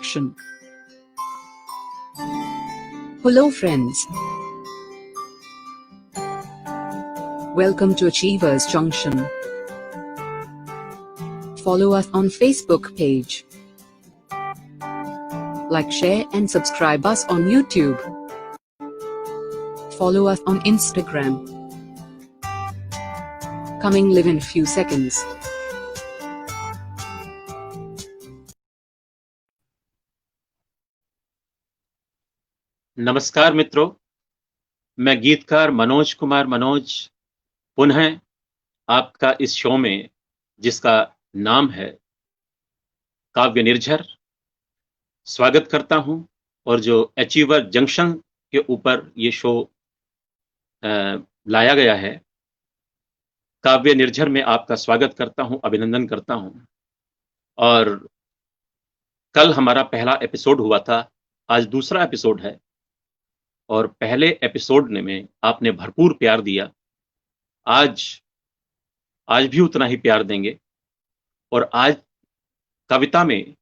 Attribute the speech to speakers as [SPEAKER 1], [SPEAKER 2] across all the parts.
[SPEAKER 1] Junction. Hello friends. Welcome to Achievers Junction. Follow us on Facebook page. Like, share and subscribe us on YouTube. Follow us on Instagram. Coming live in few seconds.
[SPEAKER 2] नमस्कार मित्रों, मैं गीतकार मनोज कुमार मनोज पुनः आपका इस show में, जिसका नाम है काव्य निर्झर, स्वागत करता हूं। और जो अचीवर जंक्शन के ऊपर ये शो लाया गया है, काव्य निर्झर में आपका स्वागत करता हूं, अभिनंदन करता हूं। और कल हमारा पहला एपिसोड हुआ था, आज दूसरा एपिसोड है। और पहले एपिसोड में आपने भरपूर प्यार दिया, आज भी उतना ही प्यार देंगे। और आज कविता में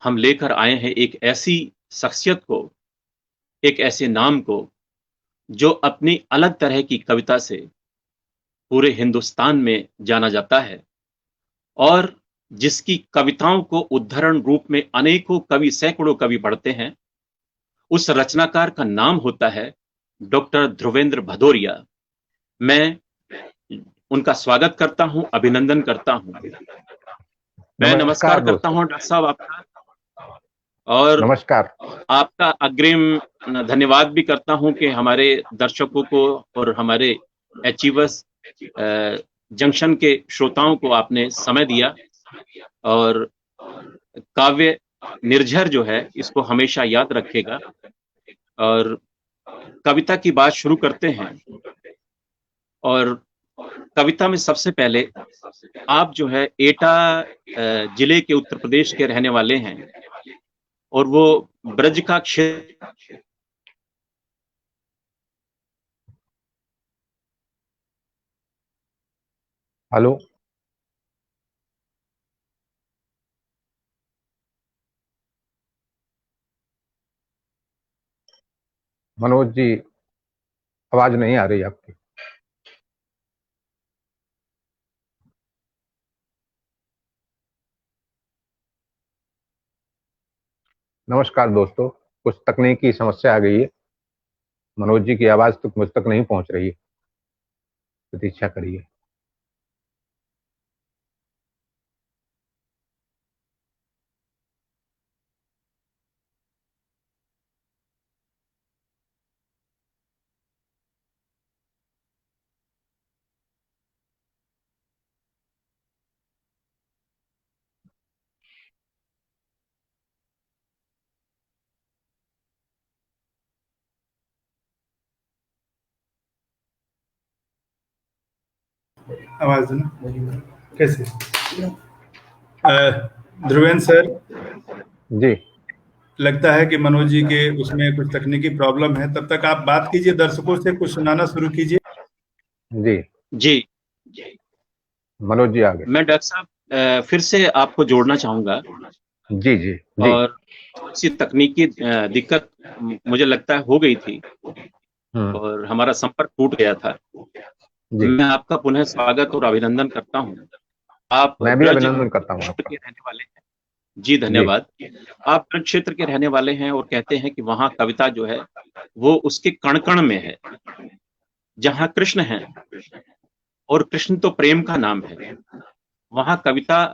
[SPEAKER 2] हम लेकर आए हैं एक ऐसी शख्सियत को, एक ऐसे नाम को, जो अपनी अलग तरह की कविता से पूरे हिंदुस्तान में जाना जाता है और जिसकी कविताओं को उद्धरण रूप में अनेकों कवि, सैकड़ों कवि पढ़ते हैं। उस रचनाकार का नाम होता है डॉक्टर ध्रुवेंद्र भदौरिया। मैं उनका स्वागत करता हूं, अभिनंदन करता हूं। मैं नमस्कार करता हूं डॉक्टर साहब आपका, और नमस्कार। आपका अग्रिम धन्यवाद भी करता हूं कि हमारे दर्शकों को और हमारे अचीवर्स जंक्शन के श्रोताओं को आपने समय दिया। और काव्य निर्झर जो है, इसको हमेशा याद रखेगा। और कविता की बात शुरू करते हैं। और कविता में सबसे पहले आप जो है एटा जिले के उत्तर प्रदेश के रहने वाले हैं, और वो ब्रज का क्षेत्र।
[SPEAKER 3] हेलो, मनोज जी, आवाज नहीं आ रही आपकी। नमस्कार दोस्तों, कुछ तकनीकी समस्या आ गई है। मनोज जी की आवाज तो मुझ तक नहीं पहुंच रही है, प्रतीक्षा करिए।
[SPEAKER 4] आवाज देना कैसे? ध्रुवेंद्र सर
[SPEAKER 3] जी,
[SPEAKER 4] लगता है कि मनोज जी के उसमें कुछ तकनीकी प्रॉब्लम है। तब तक आप बात कीजिए, दर्शकों से कुछ सुनाना शुरू कीजिए।
[SPEAKER 3] जी
[SPEAKER 2] जी,
[SPEAKER 3] मनोज जी आ गए।
[SPEAKER 2] मैं डॉक्टर साहब फिर से आपको जोड़ना चाहूंगा।
[SPEAKER 3] जी जी जी।
[SPEAKER 2] और थोड़ी सी तकनीकी दिक्कत मुझे लगता है हो गई थी, और हमारा संपर्क टूट गया था। मैं आपका पुनः स्वागत और अभिनंदन करता हूं। आप
[SPEAKER 3] मैं भी अभिनंदन करता हूं आपका।
[SPEAKER 2] के रहने वाले हैं। जी धन्यवाद। आप ब्रज क्षेत्र के रहने वाले हैं, और कहते हैं कि वहां कविता जो है वो उसके कण कण में है। जहां कृष्ण है, और कृष्ण तो प्रेम का नाम है, वहां कविता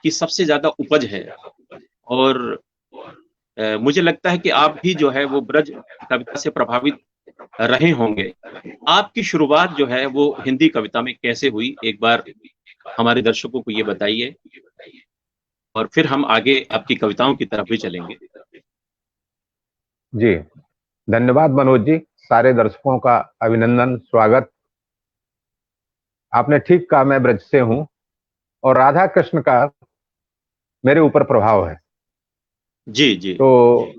[SPEAKER 2] की सबसे ज्यादा उपज है। और मुझे लगता है कि आप भी जो है वो ब्रज कविता से प्रभावित रहे होंगे। आपकी शुरुआत जो है वो हिंदी कविता में कैसे हुई, एक बार हमारे दर्शकों को ये बताइए, और फिर हम आगे आपकी कविताओं की तरफ भी चलेंगे।
[SPEAKER 3] जी धन्यवाद मनोज जी, सारे दर्शकों का अभिनंदन, स्वागत। आपने ठीक कहा, मैं ब्रज से हूं और राधा कृष्ण का मेरे ऊपर प्रभाव है।
[SPEAKER 2] जी जी।
[SPEAKER 3] तो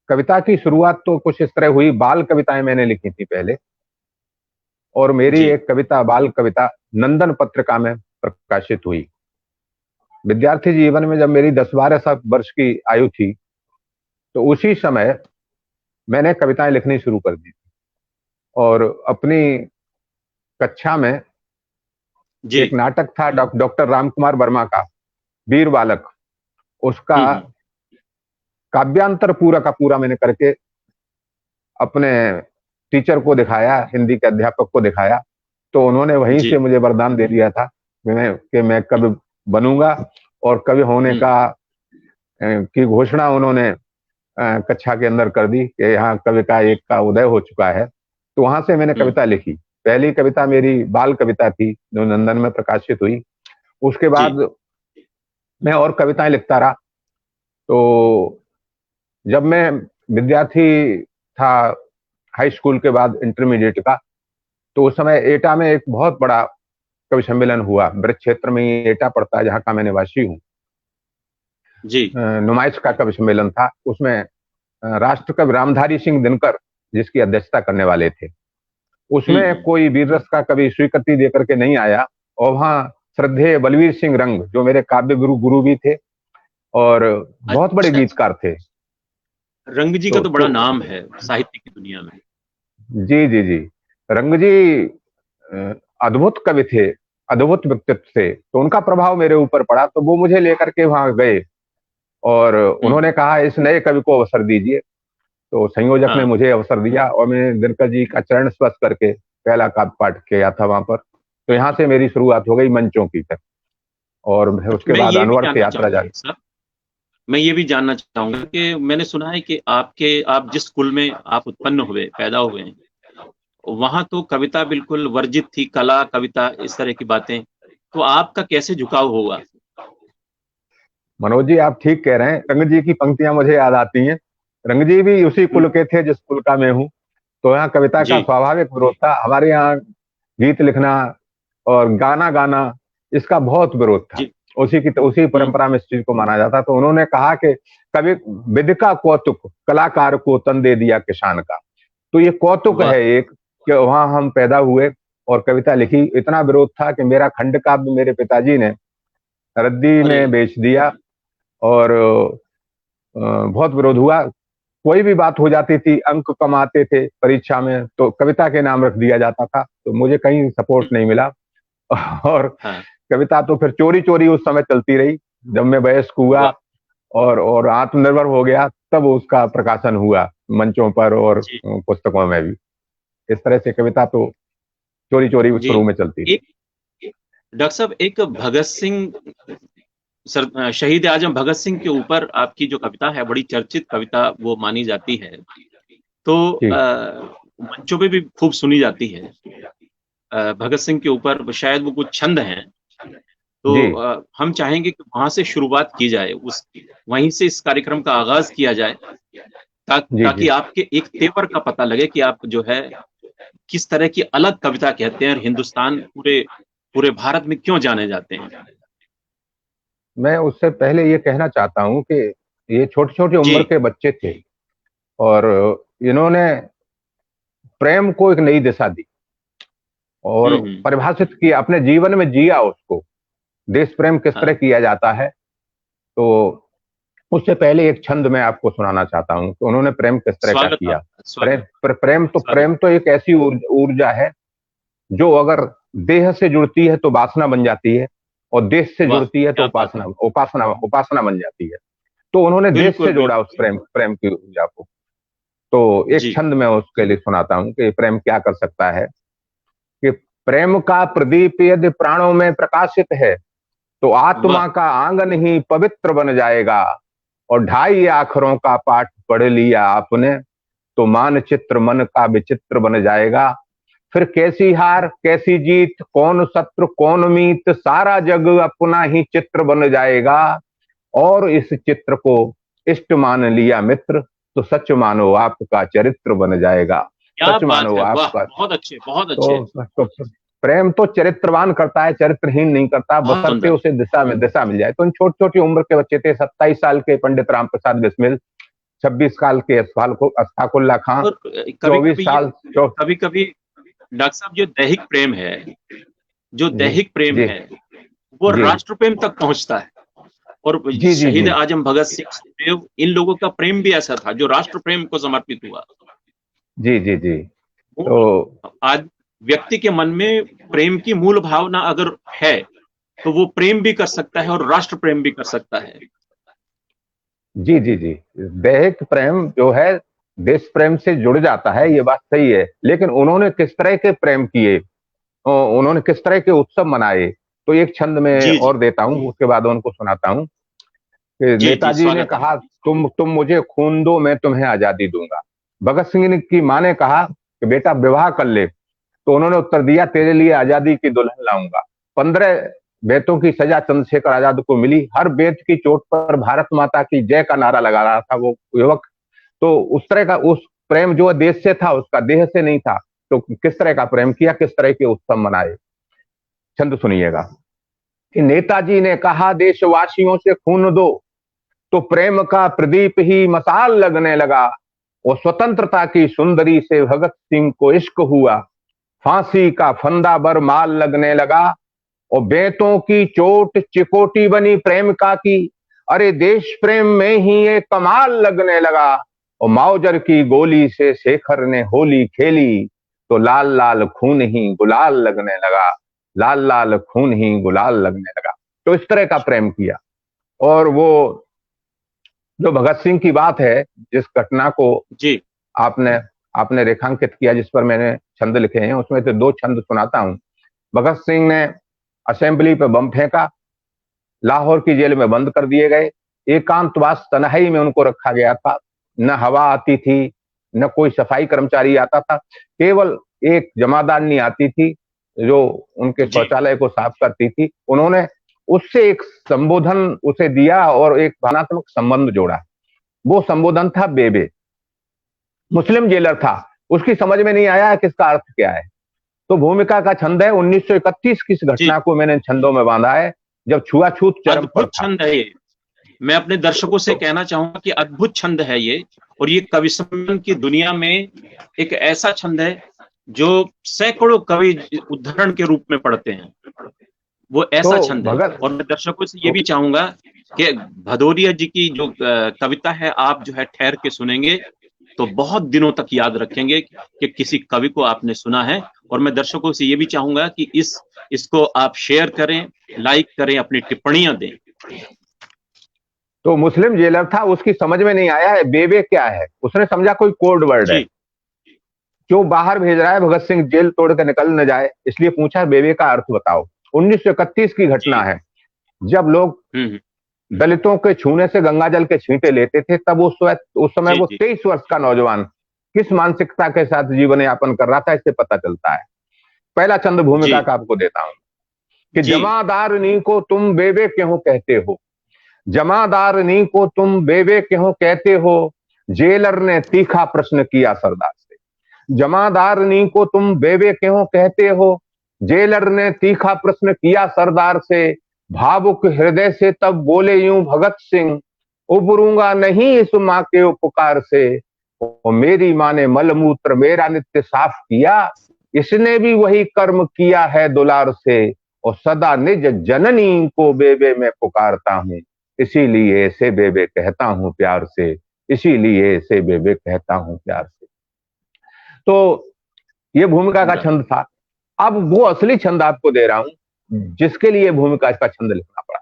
[SPEAKER 3] कविता की शुरुआत तो कुछ इस तरह हुई। बाल कविताएं मैंने लिखी थी पहले, और मेरी एक कविता, बाल कविता, नंदन पत्रिका में प्रकाशित हुई। विद्यार्थी जीवन में जब मेरी 10-12 वर्ष की आयु थी, तो उसी समय मैंने कविताएं लिखनी शुरू कर दी और अपनी कक्षा में
[SPEAKER 2] जी।
[SPEAKER 3] एक नाटक था डॉक्टर रामकुमार वर्मा का, वीर बालक। उसका काव्यांतर पूरा का पूरा मैंने करके अपने टीचर को दिखाया, हिंदी के अध्यापक को दिखाया, तो उन्होंने वहीं
[SPEAKER 2] जी।
[SPEAKER 3] से मुझे वरदान दे दिया था कि मैं कवि बनूंगा, और कवि होने की घोषणा उन्होंने कक्षा के अंदर कर दी कि यहाँ कवि का एक का उदय हो चुका है। तो वहां से मैंने कविता लिखी। पहली कविता मेरी बाल कविता थी जो नंदन में प्रकाशित हुई। उसके बाद मैं और कविताएं लिखता रहा। तो जब मैं विद्यार्थी था हाई स्कूल के बाद इंटरमीडिएट का, तो उस समय एटा में एक बहुत बड़ा कवि सम्मेलन हुआ। ब्रज क्षेत्र में ही एटा पड़ता है, जहाँ का मैं निवासी हूँ।
[SPEAKER 2] जी।
[SPEAKER 3] नुमाइश का कवि सम्मेलन था। उसमें राष्ट्र कवि रामधारी सिंह दिनकर जिसकी अध्यक्षता करने वाले थे। उसमें कोई वीर रस का कवि स्वीकृति देकर के नहीं आया, और वहाँ श्रद्धेय बलवीर सिंह रंग जो मेरे काव्य गुरु भी थे और बहुत बड़े गीतकार थे।
[SPEAKER 2] रंग जी का तो बड़ा नाम है साहित्य की दुनिया में।
[SPEAKER 3] जी जी जी, रंग जी अद्भुत कवि थे, अद्भुत व्यक्तित्व थे। तो उनका प्रभाव मेरे ऊपर पड़ा, तो वो मुझे लेकर के वहां गए और उन्होंने कहा इस नए कवि को अवसर दीजिए। तो संयोजक ने मुझे अवसर दिया और मैंने दिनकर जी का चरण स्पर्श करके पहला काव्य पाठ किया था वहां पर। तो यहाँ से मेरी शुरुआत हो गई मंचों की तक, और उसके बाद अनवर्थ यात्रा जारी।
[SPEAKER 2] सर, मैं ये भी जानना चाहूंगा कि मैंने सुना है कि आप जिस स्कूल में आप उत्पन्न हुए, पैदा हुए हैं, वहां तो कविता बिल्कुल वर्जित थी, कला, कविता, इस तरह की बातें। तो आपका कैसे झुकाव होगा?
[SPEAKER 3] मनोज जी, आप ठीक कह रहे हैं। रंग जी की पंक्तियां मुझे याद आती हैं। रंग जी भी उसी कुल के थे जिस कुल का मैं हूँ। तो यहाँ कविता का स्वाभाविक विरोध था। हमारे यहाँ गीत लिखना और गाना गाना, इसका बहुत विरोध था। उसी परंपरा में इस चीज को माना जाता। तो उन्होंने कहा कि कवि विधि का कौतुक कलाकार को तन दे दिया किसान का। तो ये कौतुक है एक, कि वहां हम पैदा हुए और कविता लिखी। इतना विरोध था कि मेरा खंड काव्य मेरे पिताजी ने रद्दी में बेच दिया और बहुत विरोध हुआ। कोई भी बात हो जाती थी, अंक कम आते थे परीक्षा में, तो कविता के नाम रख दिया जाता था। तो मुझे कहीं सपोर्ट नहीं मिला और कविता तो फिर चोरी चोरी उस समय चलती रही। जब मैं वयस्क हुआ और आत्मनिर्भर हो गया, तब उसका प्रकाशन हुआ मंचों पर और पुस्तकों में भी। इस तरह से कविता तो चोरी चोरी शुरू में चलती थी।
[SPEAKER 2] डॉक्टर साहब, एक भगत सिंह, शहीद आजम भगत सिंह के ऊपर आपकी जो कविता है, बड़ी चर्चित कविता वो मानी जाती है। तो मंचों पे भी खूब सुनी जाती है। भगत सिंह के ऊपर शायद वो कुछ छंद हैं, तो हम चाहेंगे कि वहां से शुरुआत की जाए, वहीं से इस कार्यक्रम का आगाज किया जाए, ताकि आपके एक तेवर का पता लगे कि आप जो है किस तरह की अलग कविता कहते हैं और हिंदुस्तान पूरे भारत में क्यों जाने जाते हैं।
[SPEAKER 3] मैं उससे पहले ये कहना चाहता हूं कि ये छोटी छोटी उम्र के बच्चे थे और इन्होंने प्रेम को एक नई दिशा दी और परिभाषित किया, अपने जीवन में जिया उसको। देश प्रेम किस तरह किया जाता है, तो उससे पहले एक छंद मैं आपको सुनाना चाहता हूं कि उन्होंने प्रेम किस तरह का किया। प्रेम तो एक ऐसी ऊर्जा है जो अगर देह से जुड़ती है तो वासना बन जाती है, और देश से जुड़ती है तो उपासना बन जाती है। तो उन्होंने देश से जोड़ा उस प्रेम की ऊर्जा को। तो एक छंद मैं उसके लिए सुनाता हूं कि प्रेम क्या कर सकता है। कि प्रेम का प्रदीप यदि प्राणों में प्रकाशित है, तो आत्मा का आंगन ही पवित्र बन जाएगा। और 2.5 अक्षरों का पाठ पढ़ लिया आपने, तो मानचित्र मन का विचित्र बन जाएगा। फिर कैसी हार कैसी जीत, कौन शत्रु कौन मीत, सारा जग अपना ही चित्र बन जाएगा। और इस चित्र को इष्ट मान लिया मित्र, तो सच मानो आपका चरित्र बन जाएगा। सच मानो आपका।
[SPEAKER 2] बहुत अच्छे, बहुत अच्छे।
[SPEAKER 3] तो प्रेम तो चरित्रवान करता है, चरित्रहीन नहीं करता, बशर्ते उसे दिशा मिल जाए। तो इन छोटी छोटी उम्र के बच्चे थे। 27 साल के पंडित राम प्रसाद बिस्मिल, 26 साल के अस्फाकुल्ला खां, 24 साल।
[SPEAKER 2] कभी कभी डॉक्टर साहब, जो दैहिक प्रेम है, वो राष्ट्र प्रेम तक पहुंचता है। और
[SPEAKER 3] जी जी
[SPEAKER 2] शहीद
[SPEAKER 3] जी
[SPEAKER 2] आजम भगत सिंह, सुखदेव, इन लोगों का प्रेम भी ऐसा था जो राष्ट्र प्रेम को समर्पित हुआ।
[SPEAKER 3] जी जी जी।
[SPEAKER 2] वो
[SPEAKER 3] तो
[SPEAKER 2] आज व्यक्ति के मन में प्रेम की मूल भावना अगर है तो वो प्रेम भी कर सकता है और राष्ट्र प्रेम भी कर सकता है।
[SPEAKER 3] जी जी जी, दैहिक प्रेम जो है देश प्रेम से जुड़ जाता है, ये बात सही है, लेकिन उन्होंने किस तरह के प्रेम किए, उन्होंने किस तरह के उत्सव मनाए, तो एक छंद में
[SPEAKER 2] जी, जी।
[SPEAKER 3] और देता हूं, उसके बाद उनको सुनाता हूं कि
[SPEAKER 2] जी, जी,
[SPEAKER 3] नेताजी ने
[SPEAKER 2] स्वागत है।
[SPEAKER 3] कहा, तुम मुझे खून दो, मैं तुम्हें आजादी दूंगा। भगत सिंह की मां ने कहा कि बेटा विवाह कर ले, तो उन्होंने उत्तर दिया, तेरे लिए आजादी की दुल्हन लाऊंगा। 15 बेतों की सजा चंद्रशेखर आजाद को मिली। हर बेत की चोट पर भारत माता की जय का नारा लगा रहा था वो युवक। तो उस तरह का उस प्रेम जो देश से था, उसका देह से नहीं था। तो किस तरह का प्रेम किया, किस तरह के उत्सव मनाए, छंद सुनिएगा कि नेताजी ने कहा, देशवासियों से खून दो, तो प्रेम का प्रदीप ही मसाल लगने लगा। वो स्वतंत्रता की सुंदरी से भगत सिंह को इश्क हुआ, फांसी का फंदा बर माल लगने लगा। और बेतों की चोट चिकोटी बनी प्रेम का की, अरे देश प्रेम में ही ये कमाल लगने लगा। और माओजर की गोली से शेखर ने होली खेली, तो लाल लाल खून ही गुलाल लगने लगा, लाल लाल खून ही गुलाल लगने लगा। तो इस तरह का प्रेम किया। और वो जो भगत सिंह की बात है, जिस घटना को
[SPEAKER 2] जी,
[SPEAKER 3] आपने आपने रेखांकित किया, जिस पर मैंने छंद लिखे हैं, उसमें से 2 छंद सुनाता हूं। भगत सिंह ने असेंबली पे बम फेंका, लाहौर की जेल में बंद कर दिए गए, एकांतवास तन्हाई में उनको रखा गया था। न हवा आती थी, न कोई सफाई कर्मचारी आता था, केवल एक जमादारनी आती थी जो उनके
[SPEAKER 2] जी,
[SPEAKER 3] शौचालय को साफ करती थी। उन्होंने उससे एक संबोधन उसे दिया और एक भावनात्मक संबंध जोड़ा। वो संबोधन था बेबे। मुस्लिम जेलर था, उसकी समझ में नहीं आया कि इसका अर्थ क्या है। तो भूमिका का छंद है, 1931 की इस
[SPEAKER 2] जी।
[SPEAKER 3] घटना को मैंने इन छंदों में बांधा है, जब छुआछूत चरम पर
[SPEAKER 2] अद्भुत
[SPEAKER 3] था।
[SPEAKER 2] छंद है ये। मैं अपने दर्शकों से कहना चाहूंगा कि अद्भुत छंद है ये, और ये कवि सम्मेलन की दुनिया में एक ऐसा छंद है जो सैकड़ों कवि उद्धरण के रूप में पढ़ते हैं। वो ऐसा
[SPEAKER 3] तो
[SPEAKER 2] छंद है।
[SPEAKER 3] भगत
[SPEAKER 2] और मैं दर्शकों से ये भी चाहूंगा कि भदौरिया जी की जो कविता है, आप जो है ठहर के सुनेंगे तो बहुत दिनों तक याद रखेंगे कि किसी कवि को आपने सुना है। और मैं दर्शकों से ये भी चाहूंगा कि इसको आप शेयर करें, लाइक करें, अपनी टिप्पणियां दें।
[SPEAKER 3] तो मुस्लिम जेलर था, उसकी समझ में नहीं आया है बेबे क्या है, उसने समझा कोई कोड वर्ड है।
[SPEAKER 2] जी,
[SPEAKER 3] जो बाहर भेज रहा है भगत सिंह जेल तोड़ कर निकल न जाए, इसलिए पूछा बेबे का अर्थ बताओ। 1931 की घटना
[SPEAKER 2] जी।
[SPEAKER 3] है, जब लोग
[SPEAKER 2] हम्म।
[SPEAKER 3] दलितों के छूने से गंगा जल के छींटे लेते थे। तब उस समय
[SPEAKER 2] जी,
[SPEAKER 3] वो
[SPEAKER 2] जी,
[SPEAKER 3] 23 वर्ष का नौजवान किस मानसिकता के साथ जीवन यापन कर रहा था, इससे पता चलता है। पहला छंद
[SPEAKER 2] जी,
[SPEAKER 3] भूमिका का आपको देता हूं कि
[SPEAKER 2] जी,
[SPEAKER 3] जमादारनी को तुम बेबे क्यों कहते हो, जमादारनी को तुम बेबे क्यों कहते हो, जेलर ने तीखा प्रश्न किया सरदार से। जमादारनी को तुम बेबे क्यों कहते हो, जेलर ने तीखा प्रश्न किया सरदार से। भावुक हृदय से तब बोले यूं भगत सिंह, उबरूंगा नहीं इस मां के उपकार से। और मेरी मां ने मलमूत्र मेरा नित्य साफ किया, इसने भी वही कर्म किया है दुलार से। और सदा निज जननी को बेबे में पुकारता हूं, इसीलिए से बेबे कहता हूं प्यार से, इसीलिए से बेबे कहता हूं प्यार से। तो ये भूमिका का छंद था। अब वो असली छंद आपको दे रहा हूं जिसके लिए भूमिका का छंद लिखना पड़ा।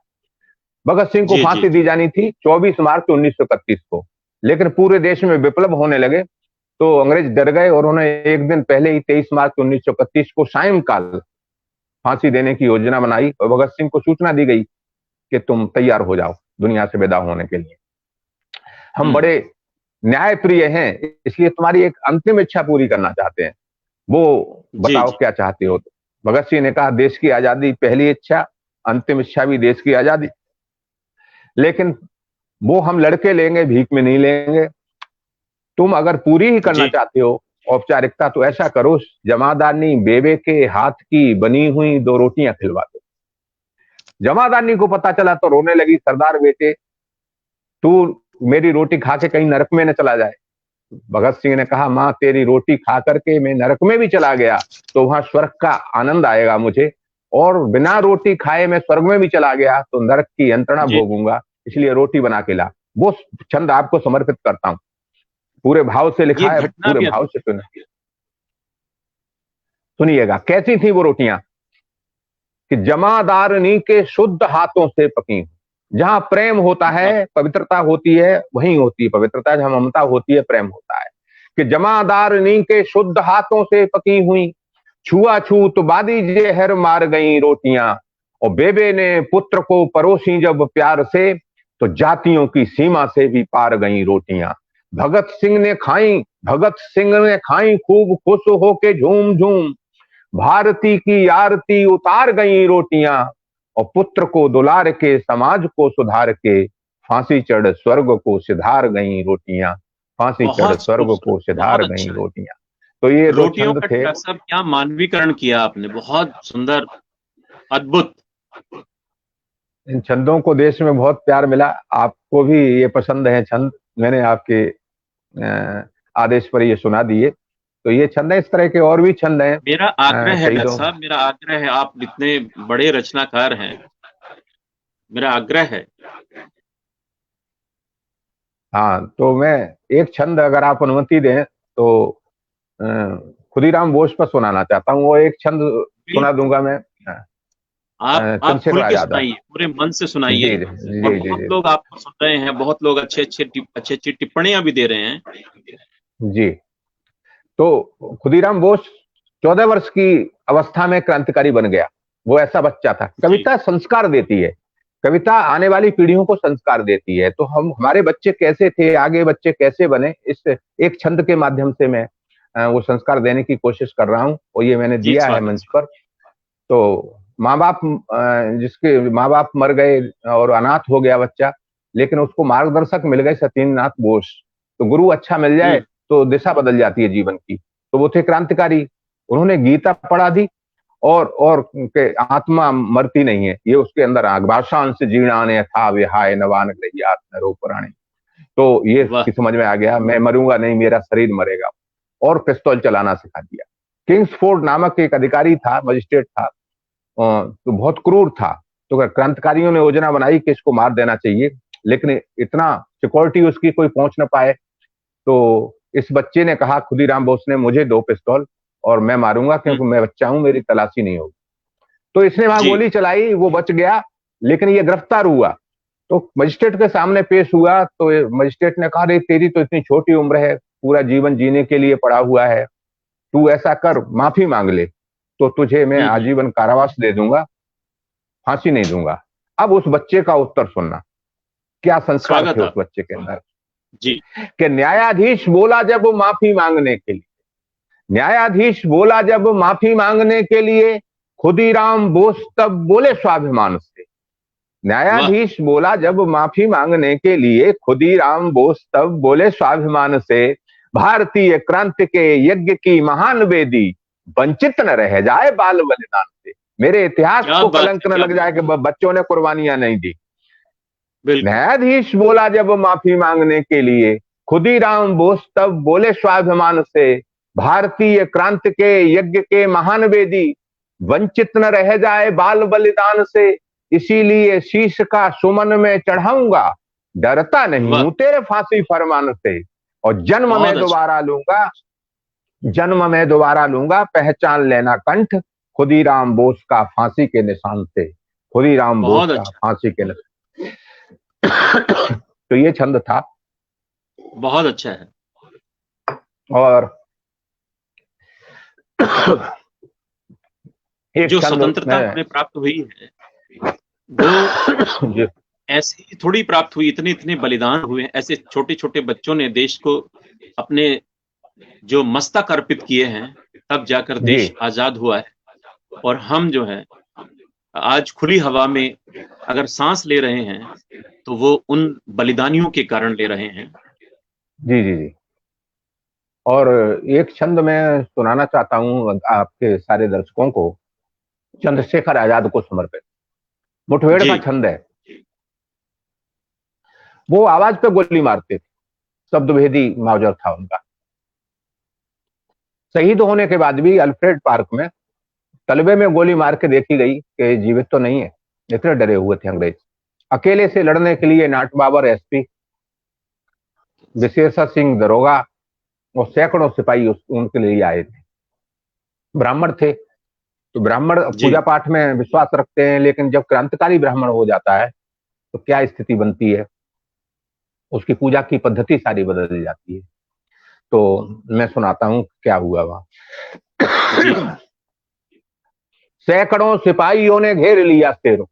[SPEAKER 3] भगत सिंह को
[SPEAKER 2] जी, जी,
[SPEAKER 3] फांसी दी
[SPEAKER 2] जी,
[SPEAKER 3] जानी थी 24 मार्च 1931 को, लेकिन पूरे देश में विप्लव होने लगे। तो अंग्रेज डर गए और उन्होंने एक दिन पहले ही 23 मार्च 1931 को सायंकाल फांसी देने की योजना बनाई और भगत सिंह को सूचना दी गई कि तुम तैयार हो जाओ दुनिया से विदा होने के लिए। हम बड़े न्यायप्रिय हैं, इसलिए तुम्हारी एक अंतिम इच्छा पूरी करना चाहते हैं, वो
[SPEAKER 2] जी,
[SPEAKER 3] बताओ
[SPEAKER 2] जी,
[SPEAKER 3] क्या चाहते हो। भगत सिंह ने कहा, देश की आजादी पहली इच्छा, अंतिम इच्छा भी देश की आजादी, लेकिन वो हम लड़के लेंगे, भीख में नहीं लेंगे। तुम अगर पूरी ही करना
[SPEAKER 2] जी,
[SPEAKER 3] चाहते हो औपचारिकता, तो ऐसा करो, जमादारनी बेबे के हाथ की बनी हुई 2 रोटियां खिलवा दो। जमादारनी को पता चला तो रोने लगी, सरदार बेटे तू मेरी रोटी खा के कहीं नरक में न चला जाए। भगत सिंह ने कहा, मां तेरी रोटी खा करके मैं नरक में भी चला गया तो वहां स्वर्ग का आनंद आएगा मुझे, और बिना रोटी खाए मैं स्वर्ग में भी चला गया तो नरक की यंत्रणा
[SPEAKER 2] जी,
[SPEAKER 3] भोगूंगा। इसलिए रोटी बना के ला। वो छंद आपको समर्पित करता हूं, पूरे भाव से लिखा है, पूरे भाव से सुनिएगा। कैसी थी वो रोटियां कि जमादारनी के शुद्ध हाथों से पकी हुई। जहां प्रेम होता है, पवित्रता होती है, वहीं होती है पवित्रता। जहां ममता होती है, प्रेम होता है। कि जमादारनी के शुद्ध हाथों से पकी हुई, छुआछूत बादी जहर मार गई रोटियां। और बेबे ने पुत्र को परोसी जब प्यार से, तो जातियों की सीमा से भी पार गई रोटियां। भगत सिंह ने खाई खूब खुश होके झूम झूम, भारती की आरती उतार गई रोटियां। और पुत्र को दुलार के समाज को सुधार के, फांसी चढ़ स्वर्ग को सिधार गई रोटियां। फांसी चढ़ स्वर्ग को सिधार गई रोटियां। तो ये दो छंद थे।
[SPEAKER 2] सब क्या मानवीकरण किया आपने, बहुत सुंदर, अद्भुत।
[SPEAKER 3] इन छंदों को देश में बहुत प्यार मिला। आपको भी ये पसंद है छंद, मैंने आपके आदेश पर ये सुना दिए। तो ये छंद है, इस तरह के और भी छंद हैं।
[SPEAKER 2] मेरा आग्रह है डॉक्टर साहब, मेरा आग्रह है, आप इतने बड़े रचनाकार हैं, मेरा आग्रह है।
[SPEAKER 3] हाँ, तो मैं एक छंद अगर आप अनुमति दें तो खुदीराम बोस पर सुनाना चाहता हूँ। वो एक छंद सुना दूंगा मैं।
[SPEAKER 2] आप खुल के सुनाइए, पूरे मन से सुनाइए। और बहुत लोग आपको सुन रहे हैं, बहुत लोग अच्छी टिप्पणियां भी दे रहे हैं
[SPEAKER 3] जी। तो खुदीराम बोस 14 वर्ष की अवस्था में क्रांतिकारी बन गया। वो ऐसा बच्चा था। कविता संस्कार देती है, कविता आने वाली पीढ़ियों को संस्कार देती है। तो हमारे बच्चे कैसे थे, आगे बच्चे कैसे बने, इस एक छंद के माध्यम से मैं वो संस्कार देने की कोशिश कर रहा हूँ। और ये मैंने दिया है मंच पर। तो जिसके माँ बाप मर गए और अनाथ हो गया बच्चा, लेकिन उसको मार्गदर्शक मिल गए सत्येंद्रनाथ बोस। तो गुरु अच्छा मिल जाए तो दिशा बदल जाती है जीवन की। तो वो थे क्रांतिकारी। उन्होंने गीता पढ़ा दी और के आत्मा मरती नहीं है, ये उसके अंदर आग भाषांश जीर्णाने यथा विहाय नवान ग्रह्यात नरो पुराणे। तो ये समझ में आ गया, मैं मरूंगा नहीं, मेरा शरीर मरेगा। और पिस्तौल चलाना सिखा दिया। किंग्सफोर्ड नामक एक अधिकारी था, मजिस्ट्रेट था, तो बहुत क्रूर था। तो क्रांतिकारियों ने योजना बनाई कि इसको मार देना चाहिए, लेकिन इतना सिक्योरिटी उसकी कोई पहुंच ना पाए। तो इस बच्चे ने कहा, खुदीराम बोस ने, मुझे दो पिस्तौल और मैं मारूंगा, क्योंकि मैं बच्चा हूं, मेरी तलाशी नहीं होगी। तो इसने वहां गोली चलाई, वो बच गया, लेकिन ये गिरफ्तार हुआ। तो मजिस्ट्रेट के सामने पेश हुआ। तो मजिस्ट्रेट ने कहा, रे तेरी तो इतनी छोटी उम्र है, पूरा जीवन जीने के लिए पड़ा हुआ है, तू ऐसा कर, माफी मांग ले, तो तुझे मैं आजीवन कारावास दे दूंगा, फांसी नहीं दूंगा। अब उस बच्चे का उत्तर सुनना, क्या संस्कार थे उस बच्चे के अंदर।
[SPEAKER 2] जी।
[SPEAKER 3] कि न्यायाधीश बोला जब माफी मांगने के लिए, न्यायाधीश बोला जब माफी मांगने के लिए, खुदीराम बोस तब बोले स्वाभिमान से। न्यायाधीश बोला जब माफी मांगने के लिए, खुदीराम बोस तब बोले स्वाभिमान से, भारतीय क्रांति के यज्ञ की महान वेदी वंचित न रह जाए बाल बलिदान से। मेरे इतिहास को कलंक न लग जाए कि बच्चों ने कुर्बानियां नहीं दी। न्यायाधीश बोला जब माफी मांगने के लिए, खुदीराम बोस तब बोले स्वाभिमान से, भारतीय क्रांति के यज्ञ के महान वेदी वंचित न रह जाए बाल बलिदान से। इसीलिए शीश का सुमन में चढ़ाऊंगा, डरता नहीं हूं तेरे फांसी फरमान से। और जन्म में दोबारा लूंगा, जन्म में दोबारा लूंगा, पहचान लेना कंठ खुदीराम बोस का फांसी के निशान से। खुदीराम बोस का फांसी के निशान। तो ये छंद था,
[SPEAKER 2] बहुत अच्छा है।
[SPEAKER 3] और एक
[SPEAKER 2] जो स्वतंत्रता हमें प्राप्त हुई है वो ऐसी थोड़ी प्राप्त हुई, इतने बलिदान हुए, ऐसे छोटे छोटे बच्चों ने देश को अपने जो मस्तक अर्पित किए हैं, तब जाकर देश आजाद हुआ है। और हम जो है आज खुली हवा में अगर सांस ले रहे हैं तो वो उन बलिदानियों के कारण ले रहे हैं।
[SPEAKER 3] जी जी जी। और एक छंद मैं सुनाना चाहता हूं आपके सारे दर्शकों को, चंद्रशेखर आजाद को समर्पित, मुठभेड़ का छंद है। वो आवाज पे गोली मारते थे, शब्दभेदी मावजर था उनका। शहीद होने के बाद भी अल्फ्रेड पार्क में तलबे में गोली मार के देखी गई कि जीवित तो नहीं है, इतने डरे हुए थे अंग्रेज। अकेले से लड़ने के लिए नाट बाबर एसपी, विशेषर सिंह दरोगा और सैकड़ों सिपाही उनके लिए आए थे। ब्राह्मण थे, तो ब्राह्मण पूजा पाठ में विश्वास रखते हैं, लेकिन जब क्रांतिकारी ब्राह्मण हो जाता है तो क्या स्थिति बनती है, उसकी पूजा की पद्धति सारी बदल जाती है। तो मैं सुनाता हूं क्या हुआ वहां। सैकड़ों सिपाहियों ने घेर लिया शेर को,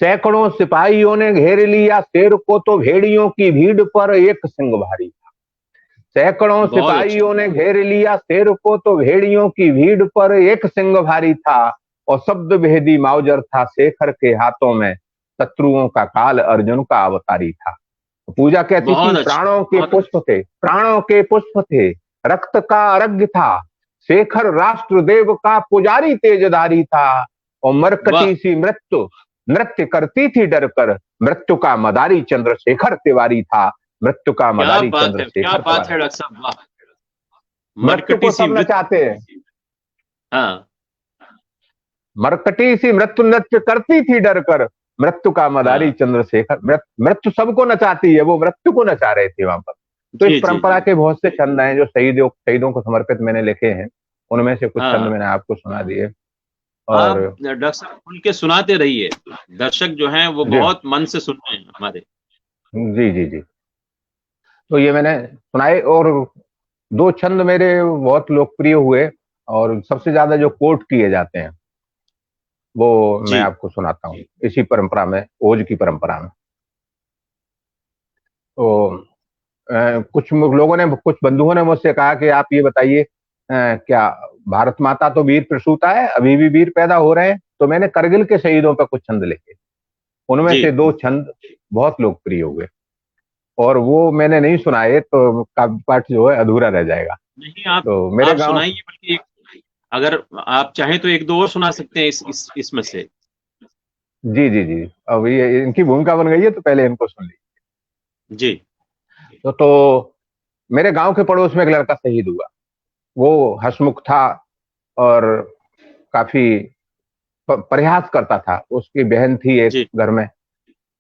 [SPEAKER 3] सैकड़ों सिपाहियों ने घेर लिया शेर को, तो भेड़ियों की भीड़ पर एक सिंह भारी था। सैकड़ों सिपाहियों ने घेर लिया शेर को, तो भेड़ियों की भीड़ पर एक सिंह भारी था। और शब्द भेदी माउजर था शेखर के हाथों में, शत्रुओं का काल अर्जुन का अवतारी था। पूजा कहती थी प्राणों के पुष्प थे, प्राणों के पुष्प थे, रक्त का अर्घ्य था, शेखर राष्ट्रदेव का पुजारी तेजधारी था। और मरकटी सी मृत्यु नृत्य करती थी डर कर, मृत्यु का मदारी चंद्रशेखर तिवारी था, मृत्यु का मदारी चंद्रशेखर तिवारी। मृत्यु को सब नचाते हैं। हाँ, मरकटी सी मृत्यु नृत्य करती थी डर कर, मृत्यु का मदारी चंद्रशेखर। मृत्यु सबको नचाती है, वो मृत्यु को नचा रहे थे वहां पर। तो इस परंपरा के बहुत से छंद हैं जो शहीदों को समर्पित मैंने लिखे हैं, उनमें से कुछ छंद मैंने आपको सुना दिए। और
[SPEAKER 2] डॉक्टर साहब खुल के सुनाते रहिए, दर्शक जो हैं वो बहुत मन से सुन रहे हैं हमारे।
[SPEAKER 3] जी जी जी, तो ये मैंने सुनाए। और दो छंद मेरे बहुत लोकप्रिय हुए और सबसे ज्यादा जो कोट किए जाते हैं वो मैं आपको सुनाता हूँ इसी परंपरा में, ओज की परंपरा में। तो कुछ लोगों ने, कुछ बंधुओं ने मुझसे कहा कि आप ये बताइए, क्या भारत माता तो वीर प्रसूता है, अभी भी वीर पैदा हो रहे हैं? तो मैंने करगिल के शहीदों पर कुछ छंद लिखे, उनमें से दो छंद बहुत लोकप्रिय हुए और वो मैंने नहीं सुनाए तो काव्य पाठ जो है अधूरा रह जाएगा।
[SPEAKER 2] नहीं, आप
[SPEAKER 3] तो मेरे
[SPEAKER 2] गाँव सुनाइए, बल्कि अगर आप चाहें तो एक दो और सुना सकते हैं इसमें से।
[SPEAKER 3] जी जी जी, अब ये इनकी भूमिका बन गई है तो पहले इनको सुन लीजिए
[SPEAKER 2] जी।
[SPEAKER 3] तो मेरे गांव के पड़ोस में एक लड़का शहीद हुआ। वो हंसमुख था और काफी प्रयास करता था। उसकी बहन थी एक घर में,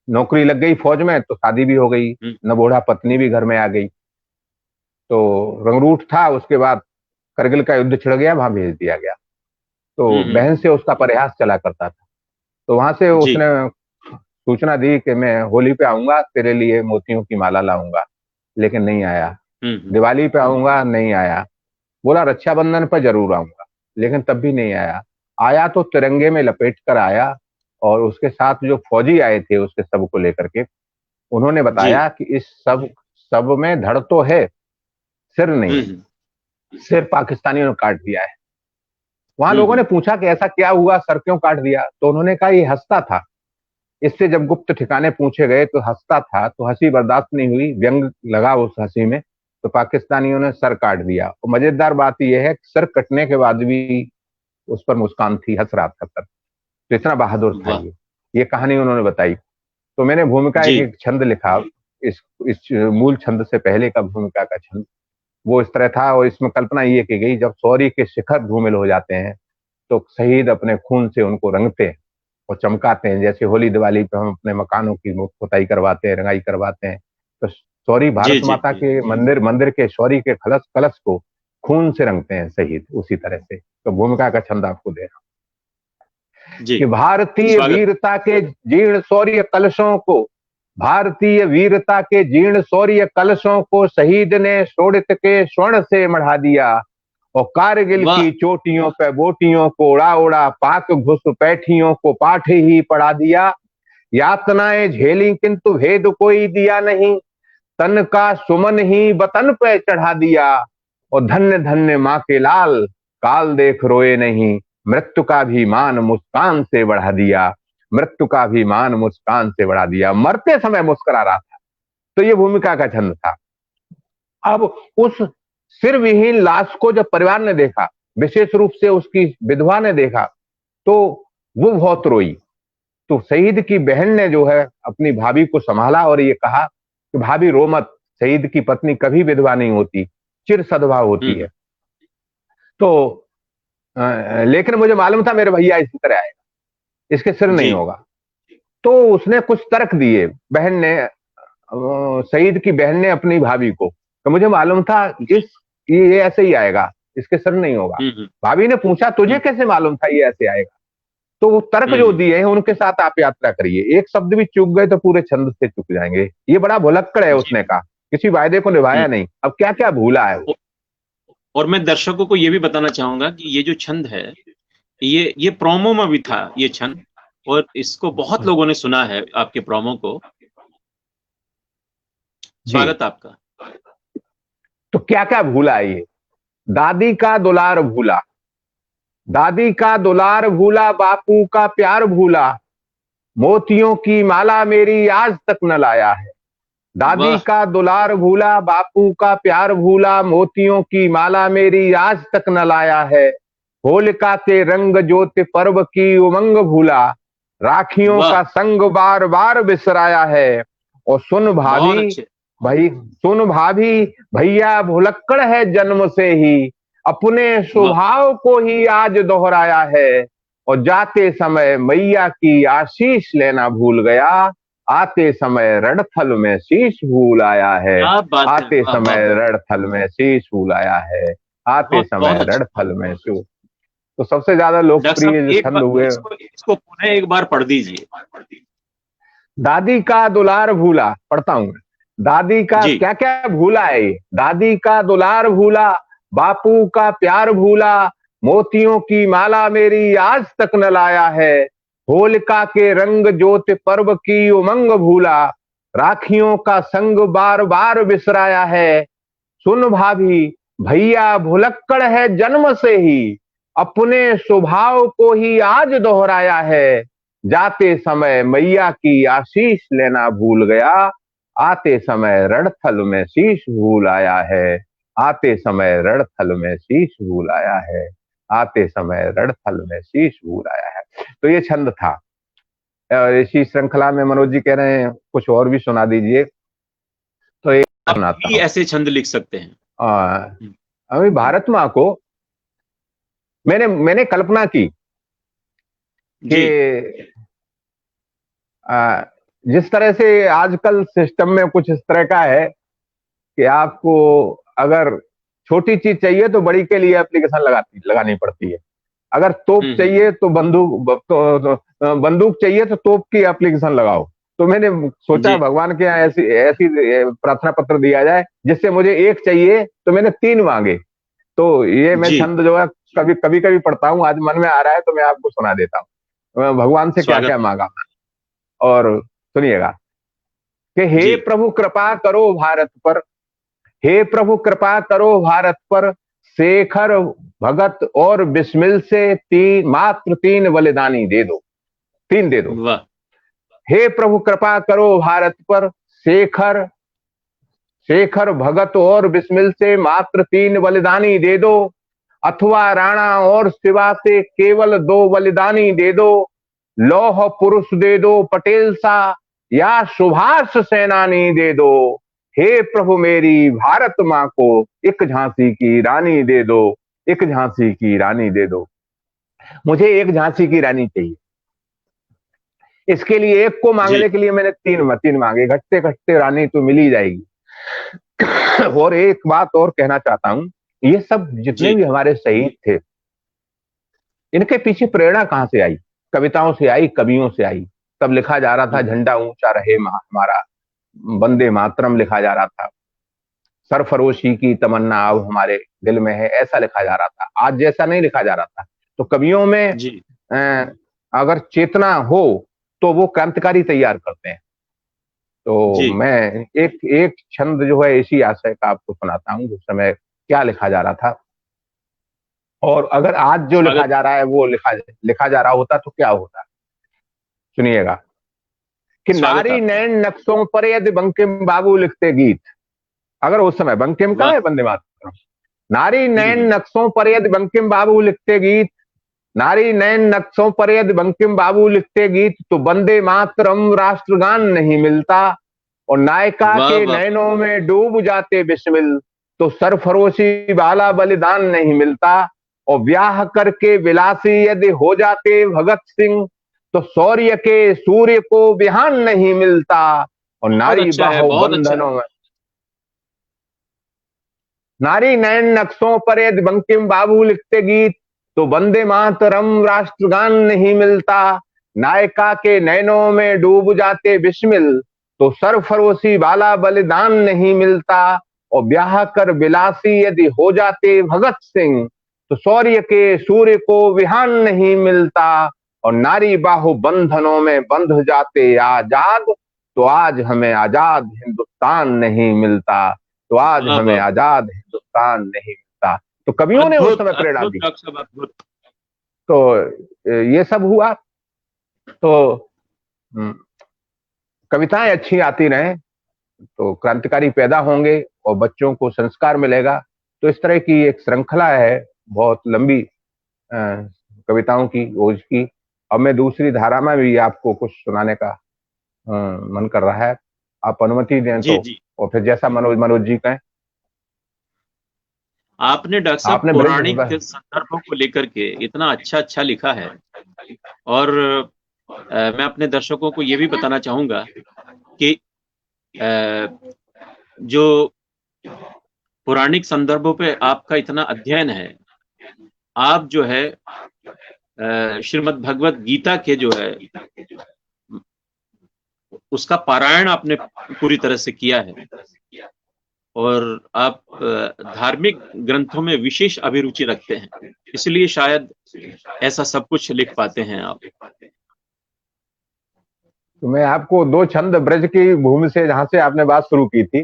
[SPEAKER 3] नौकरी लग गई फौज में तो शादी भी हो गई, नबोढ़ा पत्नी भी घर में आ गई। तो रंगरूठ था, उसके बाद करगिल का युद्ध छिड़ गया, वहां भेज दिया गया। तो बहन से उसका प्रयास चला करता था। तो वहां से उसने सूचना दी कि मैं होली पे आऊंगा, तेरे लिए मोतियों की माला लाऊंगा, लेकिन नहीं आया। दिवाली पे आऊंगा, नहीं आया। बोला रक्षाबंधन पर जरूर आऊंगा, लेकिन तब भी नहीं आया। आया तो तिरंगे में लपेट कर आया और उसके साथ जो फौजी आए थे उसके सब को लेकर के, उन्होंने बताया कि इस सब में धड़ तो है, सिर नहीं, सिर पाकिस्तानियों ने काट दिया है। वहां लोगों ने पूछा कि ऐसा क्या हुआ, सर क्यों काट दिया? तो उन्होंने कहा ये हंसता था। इससे जब गुप्त ठिकाने पूछे गए तो हंसता था, तो हंसी बर्दाश्त नहीं हुई, व्यंग लगा उस हंसी में, तो पाकिस्तानियों ने सर काट दिया। और मजेदार बात यह है कि सर कटने के बाद भी उस पर मुस्कान थी, हंस रहा था सर। तो इतना बहादुर था ये कहानी उन्होंने बताई। तो मैंने भूमिका एक छंद लिखा, इस मूल छंद से पहले का भूमिका का छंद वो इस तरह था। और इसमें कल्पना ये की गई, जब शौर्य के शिखर धूमिल हो जाते हैं तो शहीद अपने खून से उनको रंगते हैं और चमकाते हैं। जैसे होली दिवाली पे हम अपने मकानों की पुताई करवाते हैं, रंगाई करवाते हैं, तो शौर्य भारत माता के मंदिर के शौर्य के कलश को खून से रंगते हैं शहीद, उसी तरह से। तो भूमिका का छंद आपको दे रहा हूं कि भारतीय वीरता के जीर्ण शौर्य कलशों को, भारतीय वीरता के जीर्ण शौर्य कलशों को शहीद ने शोणित के स्वर्ण से मढ़ा दिया। और कारगिल की चोटियों पे बोटियों को उड़ा उड़ा पाक घुसपैठियों को पाठ ही पढ़ा दिया। यातनाएं झेली किंतु भेद कोई दिया नहीं, तन का सुमन ही वतन पे चढ़ा दिया। और धन्य धन्य माँ के लाल, काल देख रोए नहीं, मृत्यु का भी मान मुस्कान से बढ़ा दिया, मृत्यु का भी मान मुस्कान से बढ़ा दिया। मरते समय मुस्कुरा रहा था। तो ये भूमिका का छंद था। अब उस सिर विहीन लाश को जब परिवार ने देखा, विशेष रूप से उसकी विधवा ने देखा, तो वो बहुत रोई। तो शहीद की बहन ने जो है अपनी भाभी को संभाला और ये कहा कि भाभी रो मत, शहीद की पत्नी कभी विधवा नहीं होती, चिर सधवा होती है। तो लेकिन मुझे मालूम था मेरे भैया इसी तरह आएगा, इसके सिर नहीं होगा। तो उसने कुछ तर्क दिए, बहन ने, सईद की बहन ने अपनी भाभी को। तो मुझे मालूम था ये ऐसे ही आएगा, इसके सर नहीं होगा। भाभी ने पूछा तुझे कैसे मालूम था ये ऐसे आएगा? तो वो तर्क जो दिए हैं उनके साथ आप यात्रा करिए, एक शब्द भी चूक गए तो पूरे छंद से चूक जाएंगे। ये बड़ा भुलक्कड़ है, उसने कहा किसी वायदे को निभाया नहीं, अब क्या क्या भूला है वो।
[SPEAKER 2] और मैं दर्शकों को ये भी बताना चाहूंगा कि ये जो छंद है, ये प्रोमो में भी था ये छंद, और इसको बहुत लोगों ने सुना है आपके प्रोमो को। स्वागत आपका।
[SPEAKER 3] तो क्या क्या भूला है ये? दादी का दुलार भूला, दादी का दुलार भूला, बापू का प्यार भूला, मोतियों की माला मेरी आज तक न लाया है। दादी का दुलार भूला, बापू का प्यार भूला, मोतियों की माला मेरी आज तक न लाया है। होलिका के रंग ज्योति पर्व की उमंग भूला, राखियों का संग बार बार बिसराया है। और सुन भाभी भाई, सुन भाभी, भैया भुलक्कड़ है जन्म से ही, अपने स्वभाव को ही आज दोहराया है। और जाते समय मैया की आशीष लेना भूल गया, आते समय रणथल में शीश भूल आया है। आते समय रणथल में शीश भूल आया है, आते समय रणथल में शीश। तो सबसे ज्यादा लोकप्रिय जो छंद हुए,
[SPEAKER 2] इसको पुनः एक बार पढ़ दीजिए।
[SPEAKER 3] दादी का दुलार भूला, पढ़ता हूं मैं। दादी का क्या क्या भूला है? दादी का दुलार भूला, बापू का प्यार भूला, मोतियों की माला मेरी आज तक न लाया है। होलिका के रंग ज्योति पर्व की उमंग भूला, राखियों का संग बार बार बिसराया है। सुन भाभी, भैया भुलक्कड़ है जन्म से ही, अपने स्वभाव को ही आज दोहराया है। जाते समय मैया की आशीष लेना भूल गया, आते समय रणथल में शीश भूल आया है। आते समय रणथल में शीश भूल आया है, आते समय रणथल में शीश भूल आया है। तो ये छंद था। इसी श्रृंखला में मनोज जी कह रहे हैं कुछ और भी सुना दीजिए, तो एक सुनाता हूं।
[SPEAKER 2] ऐसे छंद लिख सकते हैं।
[SPEAKER 3] अभी भारत माँ को मैंने कल्पना की कि जिस तरह से आजकल सिस्टम में कुछ इस तरह का है कि आपको अगर छोटी चीज चाहिए तो बड़ी के लिए एप्लीकेशन लगानी पड़ती है। अगर तोप चाहिए तो बंदूक चाहिए तो तोप की एप्लीकेशन लगाओ। तो मैंने सोचा भगवान के यहाँ ऐसी प्रार्थना पत्र दिया जाए जिससे मुझे एक चाहिए तो मैंने 3 मांगे। तो ये मैं छंद जो है कभी कभी पढ़ता हूँ, आज मन में आ रहा है तो मैं आपको सुना देता हूँ भगवान से क्या क्या मांगा। और सुनिएगा कि हे प्रभु कृपा करो भारत पर, हे प्रभु कृपा करो भारत पर, शेखर भगत और बिस्मिल से मात्र 3 बलिदानी दे दो, 3 दे दो। हे प्रभु कृपा करो भारत पर, शेखर भगत और बिस्मिल से मात्र 3 बलिदानी दे दो, अथवा राणा और शिवा से केवल 2 बलिदानी दे दो। लौह पुरुष दे दो पटेल सा, या सुभाष सेनानी दे दो। हे प्रभु मेरी भारत माँ को एक झांसी की रानी दे दो, एक झांसी की रानी दे दो। मुझे एक झांसी की रानी चाहिए। इसके लिए एक को मांगने के लिए मैंने 3 मांगे, घटते घटते रानी तो मिल ही जाएगी। और एक बात और कहना चाहता हूं, ये सब जितने भी हमारे शहीद थे, इनके पीछे प्रेरणा कहां से आई? कविताओं से आई, कवियों से आई। तब लिखा जा रहा था झंडा ऊंचा रहे हमारा, वंदे मातरम लिखा जा रहा था, सरफरोशी की तमन्ना अब हमारे दिल में है, ऐसा लिखा जा रहा था। आज जैसा नहीं लिखा जा रहा था। तो कवियों में अगर चेतना हो तो वो क्रांतिकारी तैयार करते हैं। तो मैं एक छंद जो है इसी आशय का आपको सुनाता हूं, उस समय क्या लिखा जा रहा था, और अगर आज जो लिखा जा रहा है वो लिखा जा रहा होता तो क्या होता। सुनिएगा कि नारी नैन नक्शों पर यदि बंकिम बाबू लिखते गीत, अगर उस समय बंकिम का है वंदे मातरम, नारी नैन नक्शों पर यदि बंकिम बाबू लिखते गीत, नारी नैन नक्शों पर यदि बंकिम बाबू लिखते गीत, तो वंदे मातरम राष्ट्रगान नहीं मिलता। और नायिका के नैनों में डूब जाते बिस्मिल, तो सरफरोशी वाला बलिदान नहीं मिलता। और ब्याह करके विलासी यदि हो जाते भगत सिंह, तो शौर्य के सूर्य को बिहान नहीं मिलता, और नारी
[SPEAKER 2] अच्छा है,
[SPEAKER 3] बाहो
[SPEAKER 2] बहुत अच्छा है।
[SPEAKER 3] बंधनों में, नारी नयन नक्शों पर यदि बंकिम बाबू लिखते गीत, तो वंदे मातरम राष्ट्रगान नहीं मिलता। नायिका के नयनों में डूब जाते बिस्मिल, तो सरफरोशी वाला बलिदान नहीं मिलता। और ब्याह कर विलासी यदि हो जाते भगत सिंह, तो शौर्य के सूर्य को विहान नहीं मिलता। और नारी बाहु बंधनों में बंध जाते आजाद, तो आज हमें आजाद हिंदुस्तान नहीं मिलता, तो आज
[SPEAKER 2] वाह
[SPEAKER 3] हमें
[SPEAKER 2] वाह,
[SPEAKER 3] आजाद हिंदुस्तान नहीं मिलता। तो कवियों ने उस
[SPEAKER 2] अद्भुत
[SPEAKER 3] समय प्रेरणा
[SPEAKER 2] अद्भुत
[SPEAKER 3] दी।
[SPEAKER 2] डॉक्टर साहब, अद्भुत।
[SPEAKER 3] तो ये सब हुआ। तो कविताएं अच्छी आती रहें तो क्रांतिकारी पैदा होंगे और बच्चों को संस्कार मिलेगा। तो इस तरह की एक श्रृंखला है बहुत लंबी कविताओं की, ओज की। अब मैं दूसरी धारा में भी आपको कुछ सुनाने का मन कर रहा है, आप अनुमति दें
[SPEAKER 2] जी
[SPEAKER 3] तो।
[SPEAKER 2] जी,
[SPEAKER 3] और फिर जैसा मनोज जी कहें।
[SPEAKER 2] आपने डॉक्टर साहब
[SPEAKER 3] आपने
[SPEAKER 2] पौराणिक संदर्भों को लेकर के इतना अच्छा लिखा है। और मैं अपने दर्शकों को ये भी बताना चाहूंगा कि जो पौराणिक संदर्भों पे आपका इतना अध्ययन है, आप जो है श्रीमद् भगवत गीता के जो है उसका पारायण आपने पूरी तरह से किया है, और आप धार्मिक ग्रंथों में विशेष अभिरुचि रखते हैं, इसलिए शायद ऐसा सब कुछ लिख पाते हैं आप।
[SPEAKER 3] तो मैं आपको दो छंद ब्रज की भूमि से, जहां से आपने बात शुरू की थी,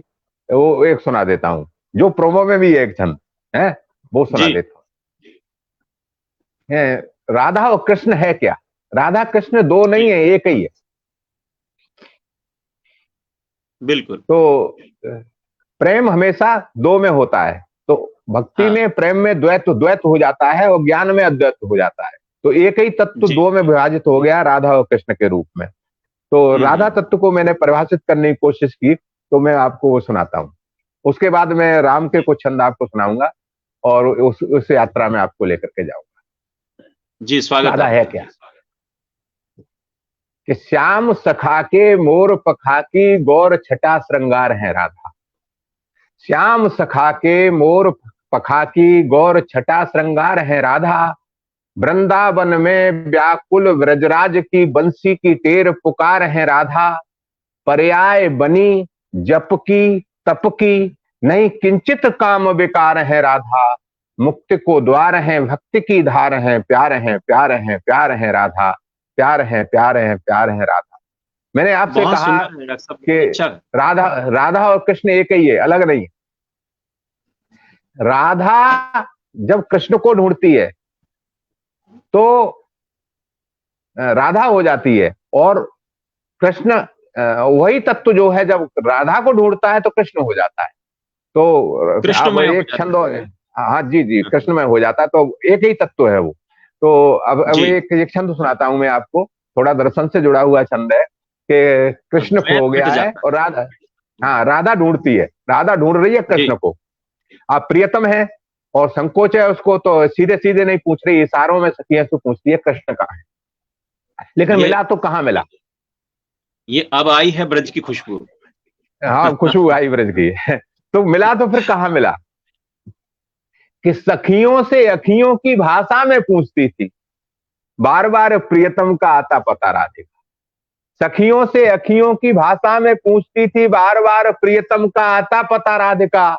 [SPEAKER 3] वो एक सुना देता हूं, जो प्रोमो में भी एक छंद है, वो सुना
[SPEAKER 2] जी
[SPEAKER 3] देता हूं। राधा और कृष्ण है क्या? राधा कृष्ण दो नहीं है, एक ही है।
[SPEAKER 2] बिल्कुल।
[SPEAKER 3] तो प्रेम हमेशा दो में होता है। तो भक्ति में, प्रेम में द्वैत द्वैत हो जाता है और ज्ञान में अद्वैत हो जाता है। तो एक ही तत्व दो में विभाजित हो गया राधा और कृष्ण के रूप में। तो राधा तत्व को मैंने परिभाषित करने की कोशिश की, तो मैं आपको वो सुनाता हूं। उसके बाद मैं राम के कुछ छंद आपको सुनाऊंगा और उस यात्रा में आपको लेकर के जाऊंगा।
[SPEAKER 2] जी, स्वागत।
[SPEAKER 3] राधा है क्या? कि श्याम सखा के मोर पखा की गौर छटा श्रृंगार है राधा। श्याम सखा के मोर पखा की गौर छटा श्रृंगार है राधा। वृंदावन में व्याकुल व्रजराज की बंसी की टेर पुकार है राधा। पर्याय बनी जप की तप की, नहीं किंचित काम विकार है राधा। मुक्ति को द्वार है भक्ति की धार है, प्यार है प्यार है प्यार है राधा। प्यार है प्यार है प्यार है राधा। मैंने आपसे कहा कि राधा और कृष्ण एक ही है, अलग नहीं। राधा जब कृष्ण को ढूंढती है तो राधा हो जाती है, और कृष्ण वही तत्व जो है जब राधा को ढूंढता है तो कृष्ण हो जाता है। तो अब एक छंद, हाँ जी जी, कृष्णमय हो जाता है, तो एक ही तत्व है वो। तो अब एक छंद सुनाता हूं मैं आपको, थोड़ा दर्शन से जुड़ा हुआ छंद है कि कृष्ण खो गया है और राधा, हाँ राधा ढूंढती है, राधा ढूंढ रही है कृष्ण को। आप प्रियतम है और संकोच है उसको, तो सीधे सीधे नहीं पूछ रही, इशारों में सखियों से पूछती है कृष्ण कहाँ है। लेकिन मिला तो कहाँ मिला?
[SPEAKER 2] ये अब आई है ब्रज की खुशबू।
[SPEAKER 3] हाँ, खुशबू आई ब्रज की। तो मिला तो फिर कहाँ मिला? कि सखियों से अखियों की भाषा में पूछती थी, बार बार प्रियतम का आता पता राधिका। सखियों से अखियों की भाषा में पूछती थी, बार बार प्रियतम का आता पता राधिका।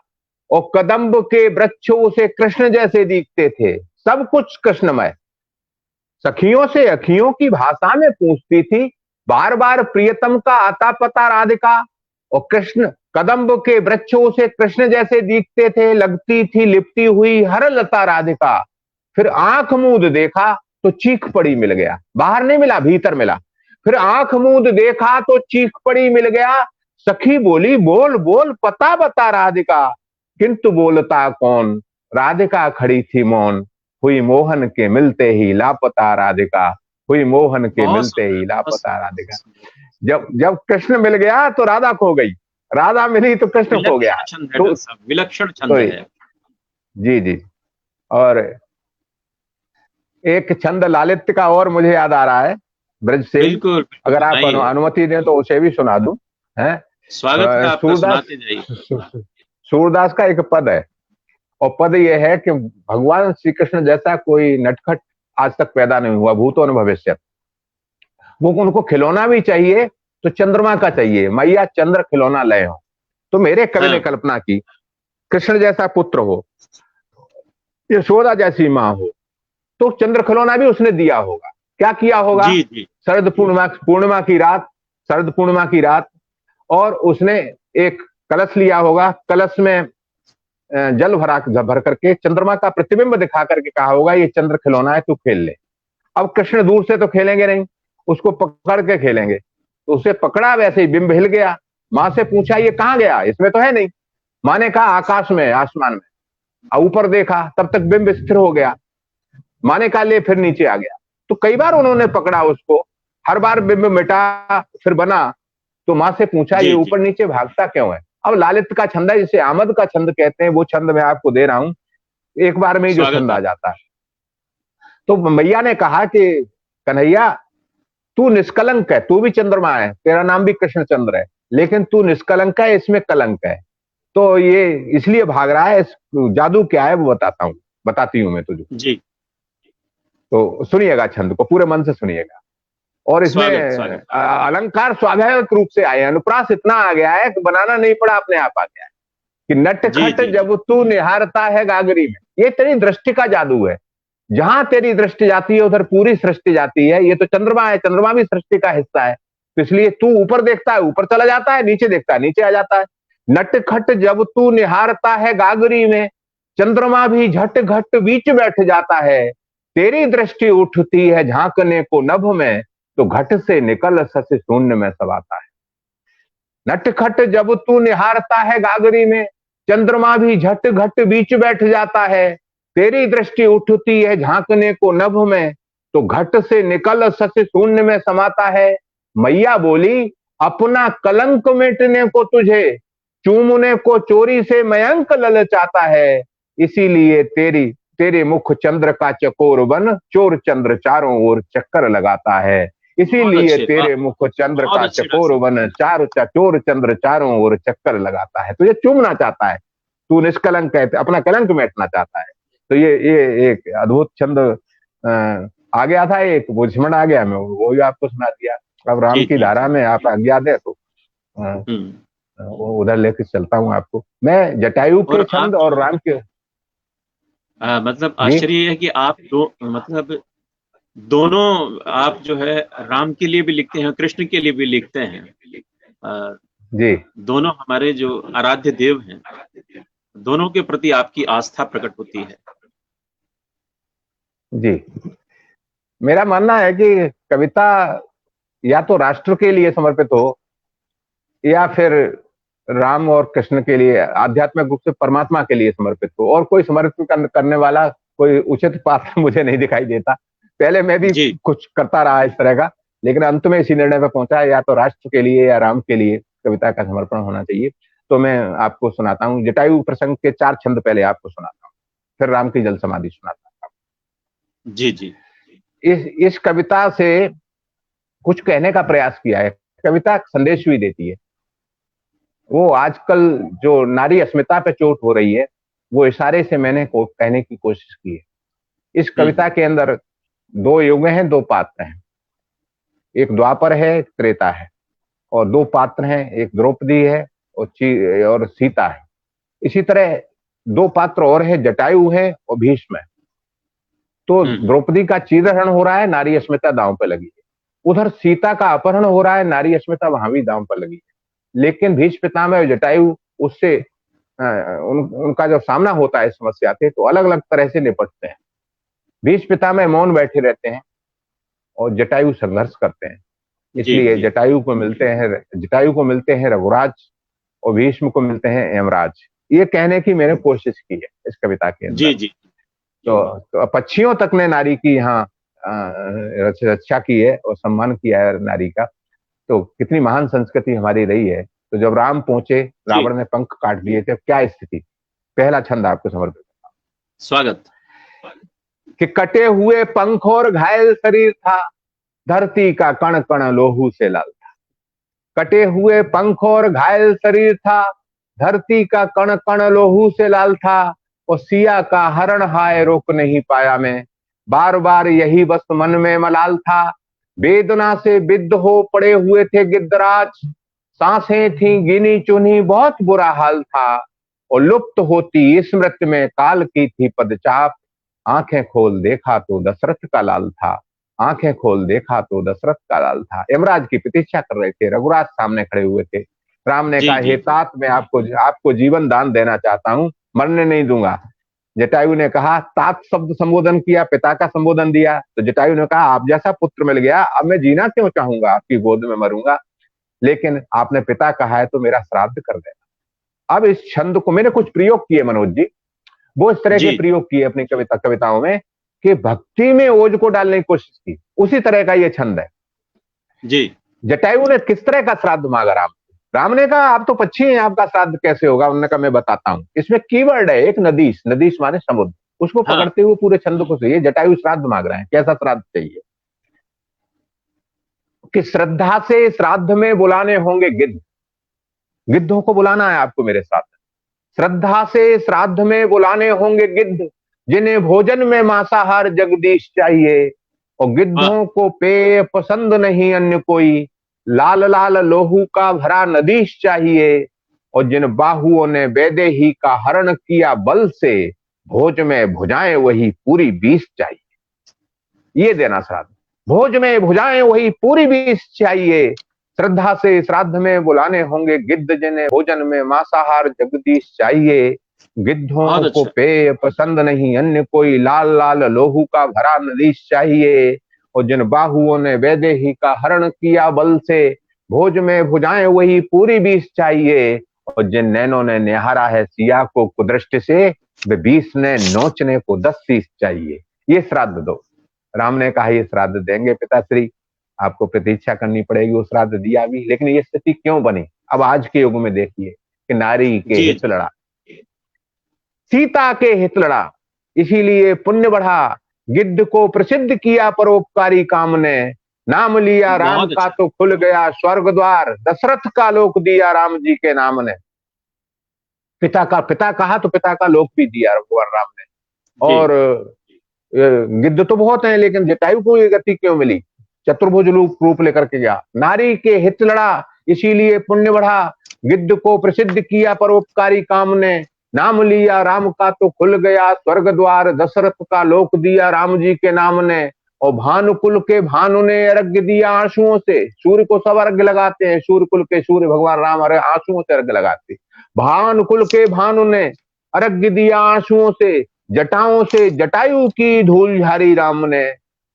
[SPEAKER 3] और कदम्ब के वृक्षों उसे कृष्ण जैसे दिखते थे, सब कुछ कृष्णमय। सखियों से अखियों की भाषा में पूछती थी, बार बार प्रियतम का आता पता राधिका। और कृष्ण कदम्ब के वृक्षों से कृष्ण जैसे दिखते थे, लगती थी लिपटी हुई हर लता राधिका। फिर आंख मूंद देखा तो चीख पड़ी मिल गया, बाहर नहीं मिला भीतर मिला। फिर आंख मूंद देखा तो चीख पड़ी मिल गया। सखी बोली बोल बोल पता बता राधिका, किंतु बोलता कौन, राधिका खड़ी थी मौन। हुई मोहन के मिलते ही लापता राधिका, हुई मोहन के मिलते ही लापता राधिका। जब कृष्ण मिल गया तो राधा खो गई, राधा मिली तो कृष्ण खो गया। तो
[SPEAKER 2] विलक्षण छंद है।
[SPEAKER 3] जी जी। और एक छंद लालित्य का और मुझे याद आ रहा है, ब्रज से,
[SPEAKER 2] बिल्कुल
[SPEAKER 3] अगर आप
[SPEAKER 2] सुनाइए।
[SPEAKER 3] अनुमति दें तो उसे भी सुना दूं। है
[SPEAKER 2] स्वागत है आपका,
[SPEAKER 3] सूरदास,
[SPEAKER 2] सुनाते जाइए।
[SPEAKER 3] सूरदास का एक पद है, और पद ये है कि भगवान श्री कृष्ण जैसा कोई नटखट आज तक पैदा नहीं हुआ, भूतो न भविष्य। वो उनको खिलौना भी चाहिए तो चंद्रमा का चाहिए, मैया चंद्र खिलौना लय हो। तो मेरे कवि ने
[SPEAKER 2] हाँ।
[SPEAKER 3] कल्पना की, कृष्ण जैसा पुत्र हो, यशोदा जैसी माँ हो, तो चंद्र खिलौना भी उसने दिया होगा। क्या किया होगा?
[SPEAKER 2] जी जी।
[SPEAKER 3] शरद पूर्णिमा की रात, शरद पूर्णिमा की रात, और उसने एक कलश लिया होगा, कलश में जल भर करके चंद्रमा का प्रतिबिंब दिखा करके कहा होगा ये चंद्र खिलौना है, तू खेल ले। अब कृष्ण दूर से तो खेलेंगे नहीं, उसको पकड़ के खेलेंगे। तो उसे पकड़ा, वैसे ही बिंब हिल गया। मां से पूछा ये कहां गया, इसमें तो है नहीं। मां ने कहा आकाश में, आसमान में। ऊपर देखा, तब तक बिंब स्थिर हो गया। मां ने कहा ले, फिर नीचे आ गया। तो कई बार उन्होंने पकड़ा उसको, हर बार बिंब मिटा फिर बना। तो मां से पूछा ये
[SPEAKER 2] जी जी।
[SPEAKER 3] ऊपर नीचे भागता क्यों है? अब लालित का छंद है, जिसे आमद का छंद कहते हैं, वो छंद मैं आपको दे रहा हूं, एक बार में ही जो
[SPEAKER 2] स्वागत
[SPEAKER 3] छंद आ
[SPEAKER 2] है।
[SPEAKER 3] जाता है। तो मैया ने कहा कि कन्हैया तू निष्कलंक है, तू भी चंद्रमा है, तेरा नाम भी कृष्णचंद्र है, लेकिन तू निष्कलंक है, इसमें कलंक है। तो ये इसलिए भाग रहा है, इस जादू क्या है वो बताती हूं मैं तुझे।
[SPEAKER 2] जी।
[SPEAKER 3] तो सुनिएगा, छंद को पूरे मन से सुनिएगा। और इसमें
[SPEAKER 2] स्वागत।
[SPEAKER 3] अलंकार स्वाभाविक रूप से आए हैं, अनुप्रास इतना आ गया है कि बनाना नहीं पड़ा, अपने आप आ गया है कि नटखट
[SPEAKER 2] जी।
[SPEAKER 3] जब तू निहारता है गागरी में। ये तेरी दृष्टि का जादू है, जहां तेरी दृष्टि जाती है उधर पूरी सृष्टि जाती है। ये तो चंद्रमा है, चंद्रमा भी सृष्टि का हिस्सा है, तो इसलिए तू ऊपर देखता है ऊपर चला जाता है, नीचे देखता है नीचे आ जाता है। नटखट जब तू निहारता है गागरी में, चंद्रमा भी झट घट बीच बैठ जाता है। तेरी दृष्टि उठती है झांकने को नभ में, तो घट से निकल सस शून्य में समाता है। नटखट जब तू निहारता है गागरी में, चंद्रमा भी झट घट बीच बैठ जाता है। तेरी दृष्टि उठती है झांकने को नभ में, तो घट से निकल सस शून्य में समाता है। मैया बोली अपना कलंक मिटने को तुझे, चूमने को चोरी से मयंक ललचाता है। इसीलिए तेरे मुख चंद्र का चकोर बन, चोर चंद्र चारों ओर चक्कर लगाता है। इसीलिए तेरे मुख चंद्र का चकोर बन, चोर चंद्र चारों ओर चक्कर लगाता है। तुझे चूमना चाहता है, तू निष्कलंक है, अपना कलंक मिटना चाहता है। तो ये एक अद्भुत छंद आ गया था, एक वो स्मरण आ गया, मैं वो भी आपको सुना दिया। अब राम की धारा में आप आज्ञा दे तो वो उधर लेके चलता हूँ आपको। मैं जटायु के छंद और राम के
[SPEAKER 2] मतलब आश्चर्य है कि आप मतलब दोनों आप जो है राम के लिए भी लिखते हैं, कृष्ण के लिए भी लिखते हैं।
[SPEAKER 3] जी,
[SPEAKER 2] दोनों हमारे जो आराध्य देव हैं, दोनों के प्रति आपकी आस्था प्रकट होती है।
[SPEAKER 3] जी, मेरा मानना है कि कविता या तो राष्ट्र के लिए समर्पित हो, या फिर राम और कृष्ण के लिए, आध्यात्मिक रूप से परमात्मा के लिए समर्पित हो। और कोई समर्पित करने वाला कोई उचित पात्र मुझे नहीं दिखाई देता। पहले मैं भी कुछ करता रहा इस तरह का, लेकिन अंत में इसी निर्णय पर पहुंचा है, या तो राष्ट्र के लिए या राम के लिए कविता का समर्पण होना चाहिए। तो मैं आपको सुनाता हूँ जटायु प्रसंग के 4 छंद पहले आपको सुनाता हूँ, फिर राम की जल समाधि सुनाता हूँ।
[SPEAKER 2] जी जी।
[SPEAKER 3] इस कविता से कुछ कहने का प्रयास किया है। कविता संदेश भी देती है। वो आजकल जो नारी अस्मिता पे चोट हो रही है, वो इशारे से मैंने कहने की कोशिश की है। इस कविता के अंदर 2 युग हैं, 2 पात्र हैं। एक द्वापर है, एक त्रेता है, और 2 पात्र हैं, एक द्रौपदी है और सीता है। इसी तरह 2 पात्र और हैं, जटायु है और भीष्म है। तो द्रौपदी का चीरहरण हो रहा है, नारी अस्मिता दांव पे लगी है। उधर सीता का अपहरण हो रहा है, नारी अस्मिता वहां भी दांव पर लगी है। लेकिन भीष्म पितामह और जटायु उससे उनका जब सामना होता है इस समस्या से, तो अलग अलग तरह से निपटते हैं। भीष्म पितामह मौन बैठे रहते हैं और जटायु संघर्ष करते हैं। इसलिए जटायु को मिलते हैं रघुराज और भीष्म को मिलते हैं यमराज। ये कहने की मैंने कोशिश की है इस कविता के अंदर।
[SPEAKER 2] जी।
[SPEAKER 3] तो पक्षियों तक ने नारी की यहाँ रक्षा की है और सम्मान किया है नारी का। तो कितनी महान संस्कृति हमारी रही है। तो जब राम पहुंचे, रावण ने पंख काट दिए थे, क्या स्थिति। पहला छंद आपको समर्पित करता हूं।
[SPEAKER 2] स्वागत।
[SPEAKER 3] कि कटे हुए पंख और घायल शरीर था, धरती का कण कण लोहू से लाल था। कटे हुए पंख और घायल शरीर था, धरती का कण कण लोहू से लाल था। और सिया का हरण हाय रोक नहीं पाया मैं, बार बार यही बस मन में मलाल था। वेदना से विद्ध हो पड़े हुए थे गिद्धराज, सांसें थी गिनी चुनी बहुत बुरा हाल था। और लुप्त होती स्मृति में काल की थी पदचाप, आंखें खोल देखा तो दशरथ का लाल था, आंखें खोल देखा तो दशरथ का लाल था। यमराज की प्रतीक्षा कर रहे थे, रघुराज सामने खड़े हुए थे। राम ने कहा, हे तात, मैं आपको जीवन दान देना चाहता हूं, मरने नहीं दूंगा। जटायु ने कहा, तात शब्द संबोधन किया, पिता का संबोधन दिया। तो जटायु ने कहा, आप जैसा पुत्र मिल गया, अब मैं जीना क्यों चाहूंगा, आपकी गोद में मरूंगा, लेकिन आपने पिता कहा है तो मेरा श्राद्ध कर देना। अब इस छंद को मैंने कुछ प्रयोग किए मनोज जी, वो इस तरह के प्रयोग किए अपनी कविताओं में कि भक्ति में ओज को डालने की कोशिश की। उसी तरह का ये छंद है
[SPEAKER 2] जी।
[SPEAKER 3] जटायु ने किस तरह का श्राद्ध मांगा राम ने कहा, आप तो पक्षी हैं, आपका श्राद्ध कैसे होगा। उन्होंने कहा, मैं बताता हूं। इसमें कीवर्ड है एक नदीश, नदीश माने समुद्र, उसको पकड़ते हुए पूरे छंद को चाहिए। जटायु श्राद्ध मांग रहे हैं, कैसा श्राद्ध चाहिए कि श्रद्धा से श्राद्ध में बुलाने होंगे गिद्ध, गिद्धों को बुलाना है आपको मेरे साथ। श्रद्धा से श्राद्ध में बुलाने होंगे गिद्ध, जिन्हें भोजन में मांसाहार जगदीश चाहिए। और गिद्धों को पेय पसंद नहीं अन्य कोई, लाल लाल लोहू का भरा नदीश चाहिए। और जिन बाहुओं ने वैदेही का हरण किया बल से, भोज में भुजाएं वही पूरी 20 चाहिए। ये देना श्राद्ध, भोज में भुजाएं वही पूरी 20 चाहिए। श्रद्धा से श्राद्ध में बुलाने होंगे गिद्ध, जिन्हें भोजन में मांसाहार जगदीश चाहिए। गिद्धों को पेय पसंद नहीं अन्य कोई, लाल लाल लोहू का भरा नदीश चाहिए। और जिन बाहुओं ने वैदेही का हरण किया बल से, भोज में भुजाएं वही पूरी 20 चाहिए। और जिन नैनों ने निहारा है सिया को कुदृष्टि से, वे 20 ने नोचने को 10 शीश चाहिए। ये श्राद्ध दो। राम ने कहा, ये श्राद्ध देंगे पिताश्री, आपको प्रतीक्षा करनी पड़ेगी। वो श्राद्ध दिया भी, लेकिन ये स्थिति क्यों बनी। अब आज के युग में देखिए कि नारी के हित लड़ा, सीता के हित लड़ा, इसीलिए पुण्य बढ़ा। गिद्ध को प्रसिद्ध किया परोपकारी काम ने, नाम लिया राम का तो खुल गया स्वर्ग द्वार। दशरथ का लोक दिया राम जी के नाम ने, पिता कहा तो पिता का लोक भी दिया भगवान राम ने। और गिद्ध तो बहुत हैं, लेकिन जटायु को ये गति क्यों मिली, चतुर्भुज रूप लेकर के गया। नारी के हित लड़ा, इसीलिए पुण्य बढ़ा। गिद्ध को प्रसिद्ध किया परोपकारी काम ने, नाम लिया राम का तो खुल गया स्वर्ग द्वार। दशरथ का लोक दिया राम जी के नाम ने। और भानुकुल के भानु ने अर्घ्य दिया आंसुओं से। सूर्य को सब अर्घ्य लगाते हैं, सूर्यकुल के सूर्य भगवान राम आंसुओं से अर्घ्य लगाते। भानुकुल के भानु ने अर्घ्य दिया आंसुओं से, जटाओं से जटायु की धूल झारी राम ने।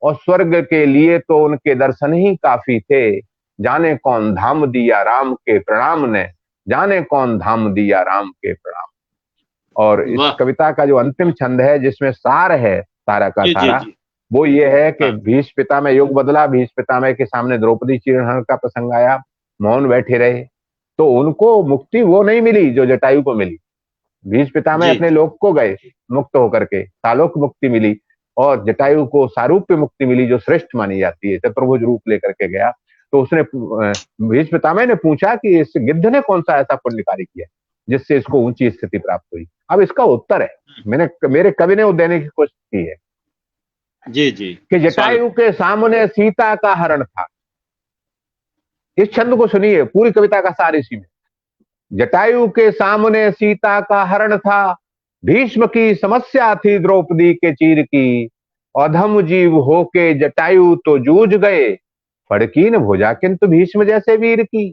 [SPEAKER 3] और स्वर्ग के लिए तो उनके दर्शन ही काफी थे, जाने कौन धाम दिया राम के प्रणाम ने, जाने कौन धाम दिया राम के प्रणाम। और इस कविता का जो अंतिम छंद है, जिसमें सार है सारा का सारा, वो ये है कि भीष्म पितामह युग बदला। भीष्म पितामह के सामने द्रौपदी चीरहरण का प्रसंग आया, मौन बैठे रहे, तो उनको मुक्ति वो नहीं मिली जो जटायु को मिली। भीष्म पितामह अपने लोक को गए मुक्त होकर के, सालोक मुक्ति मिली, और जटायु को सारूप्य मुक्ति मिली जो श्रेष्ठ मानी जाती है, चतुर्भुज रूप लेकर के गया। तो उसने भीष्म पितामह ने पूछा कि इस गिद्ध ने कौन सा ऐसा पुण्य कार्य किया जिससे इसको ऊंची स्थिति प्राप्त हुई। अब इसका उत्तर है, मेरे कवि ने वो देने की कोशिश की है जी कि जटायु के सामने सीता का हरण था। इस छंद को सुनिए, पूरी कविता का सार इसी में। जटायु के सामने सीता का हरण था, भीष्म की समस्या थी द्रौपदी के चीर की। अधम जीव होके जटायु तो जूझ गए, फड़की न भुजा किंतु भीष्म जैसे वीर की।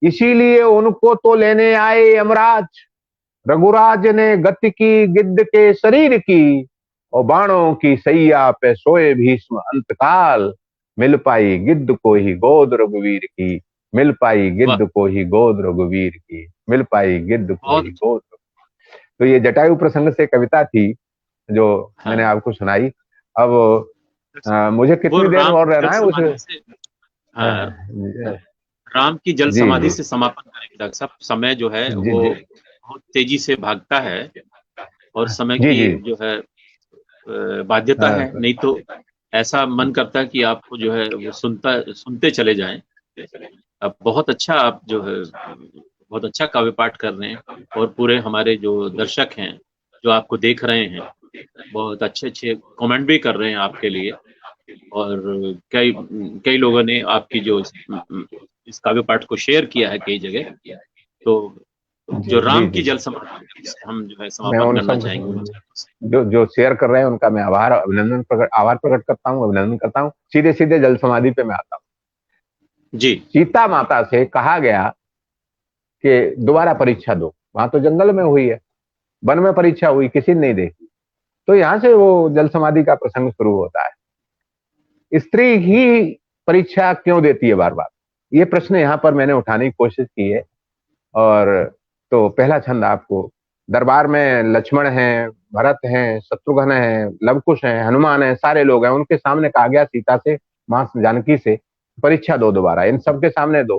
[SPEAKER 3] इसीलिए उनको तो लेने आए यमराज, रघुराज ने गति की गिद्ध के शरीर की। और बाणों की सैया पे सोए भीष्म अंतकाल, मिल पाई गिद्ध को ही गोद रघुवीर की, मिल पाई गिद्ध को ही गोद रघुवीर की, मिल पाई गिद्ध को ही गोद। तो ये जटायु प्रसंग से कविता थी जो मैंने आपको सुनाई। अब मुझे कितनी देर और रहना है उसे
[SPEAKER 2] राम की जल समाधि से समापन करेंगे डॉक्टर साहब। समय जो है वो बहुत तेजी से भागता है और समय की जो है बाध्यता है, नहीं तो ऐसा मन करता है कि आपको जो है वो सुनते चले जाएं। अब बहुत अच्छा आप जो है बहुत अच्छा काव्य पाठ कर रहे हैं, और पूरे हमारे जो दर्शक हैं जो आपको देख रहे हैं, बहुत अच्छे-अच्छे कमेंट भी कर रहे हैं आपके लिए। और कई कई लोगों ने आपकी जो इस काव्य पाठ को शेयर किया है कई जगह। तो
[SPEAKER 3] जी
[SPEAKER 2] जो
[SPEAKER 3] जी
[SPEAKER 2] राम की
[SPEAKER 3] जी।
[SPEAKER 2] जल समाधि से हम जो है
[SPEAKER 3] मैं
[SPEAKER 2] समापन
[SPEAKER 3] उन
[SPEAKER 2] करना
[SPEAKER 3] सब
[SPEAKER 2] चाहेंगे उन चरणों से।
[SPEAKER 3] जो जो शेयर कर रहे हैं उनका मैं आभार प्रकट करता हूँ, अभिनंदन करता हूँ। सीधे सीधे जल समाधि पे मैं आता हूँ।
[SPEAKER 2] जी,
[SPEAKER 3] सीता माता से कहा गया कि दोबारा परीक्षा दो। वहां तो जंगल में हुई है, वन में परीक्षा हुई, किसी ने नहीं देखी। तो यहां से वो जल समाधि का प्रसंग शुरू होता है। स्त्री ही परीक्षा क्यों देती है बार बार, ये प्रश्न यहां पर मैंने उठाने की कोशिश की है। और तो पहला छंद आपको, दरबार में लक्ष्मण हैं, भरत हैं, शत्रुघ्न हैं, लवकुश हैं, हनुमान हैं, सारे लोग हैं। उनके सामने कहा गया सीता से, मां जानकी से, परीक्षा दो दोबारा, इन सबके सामने दो,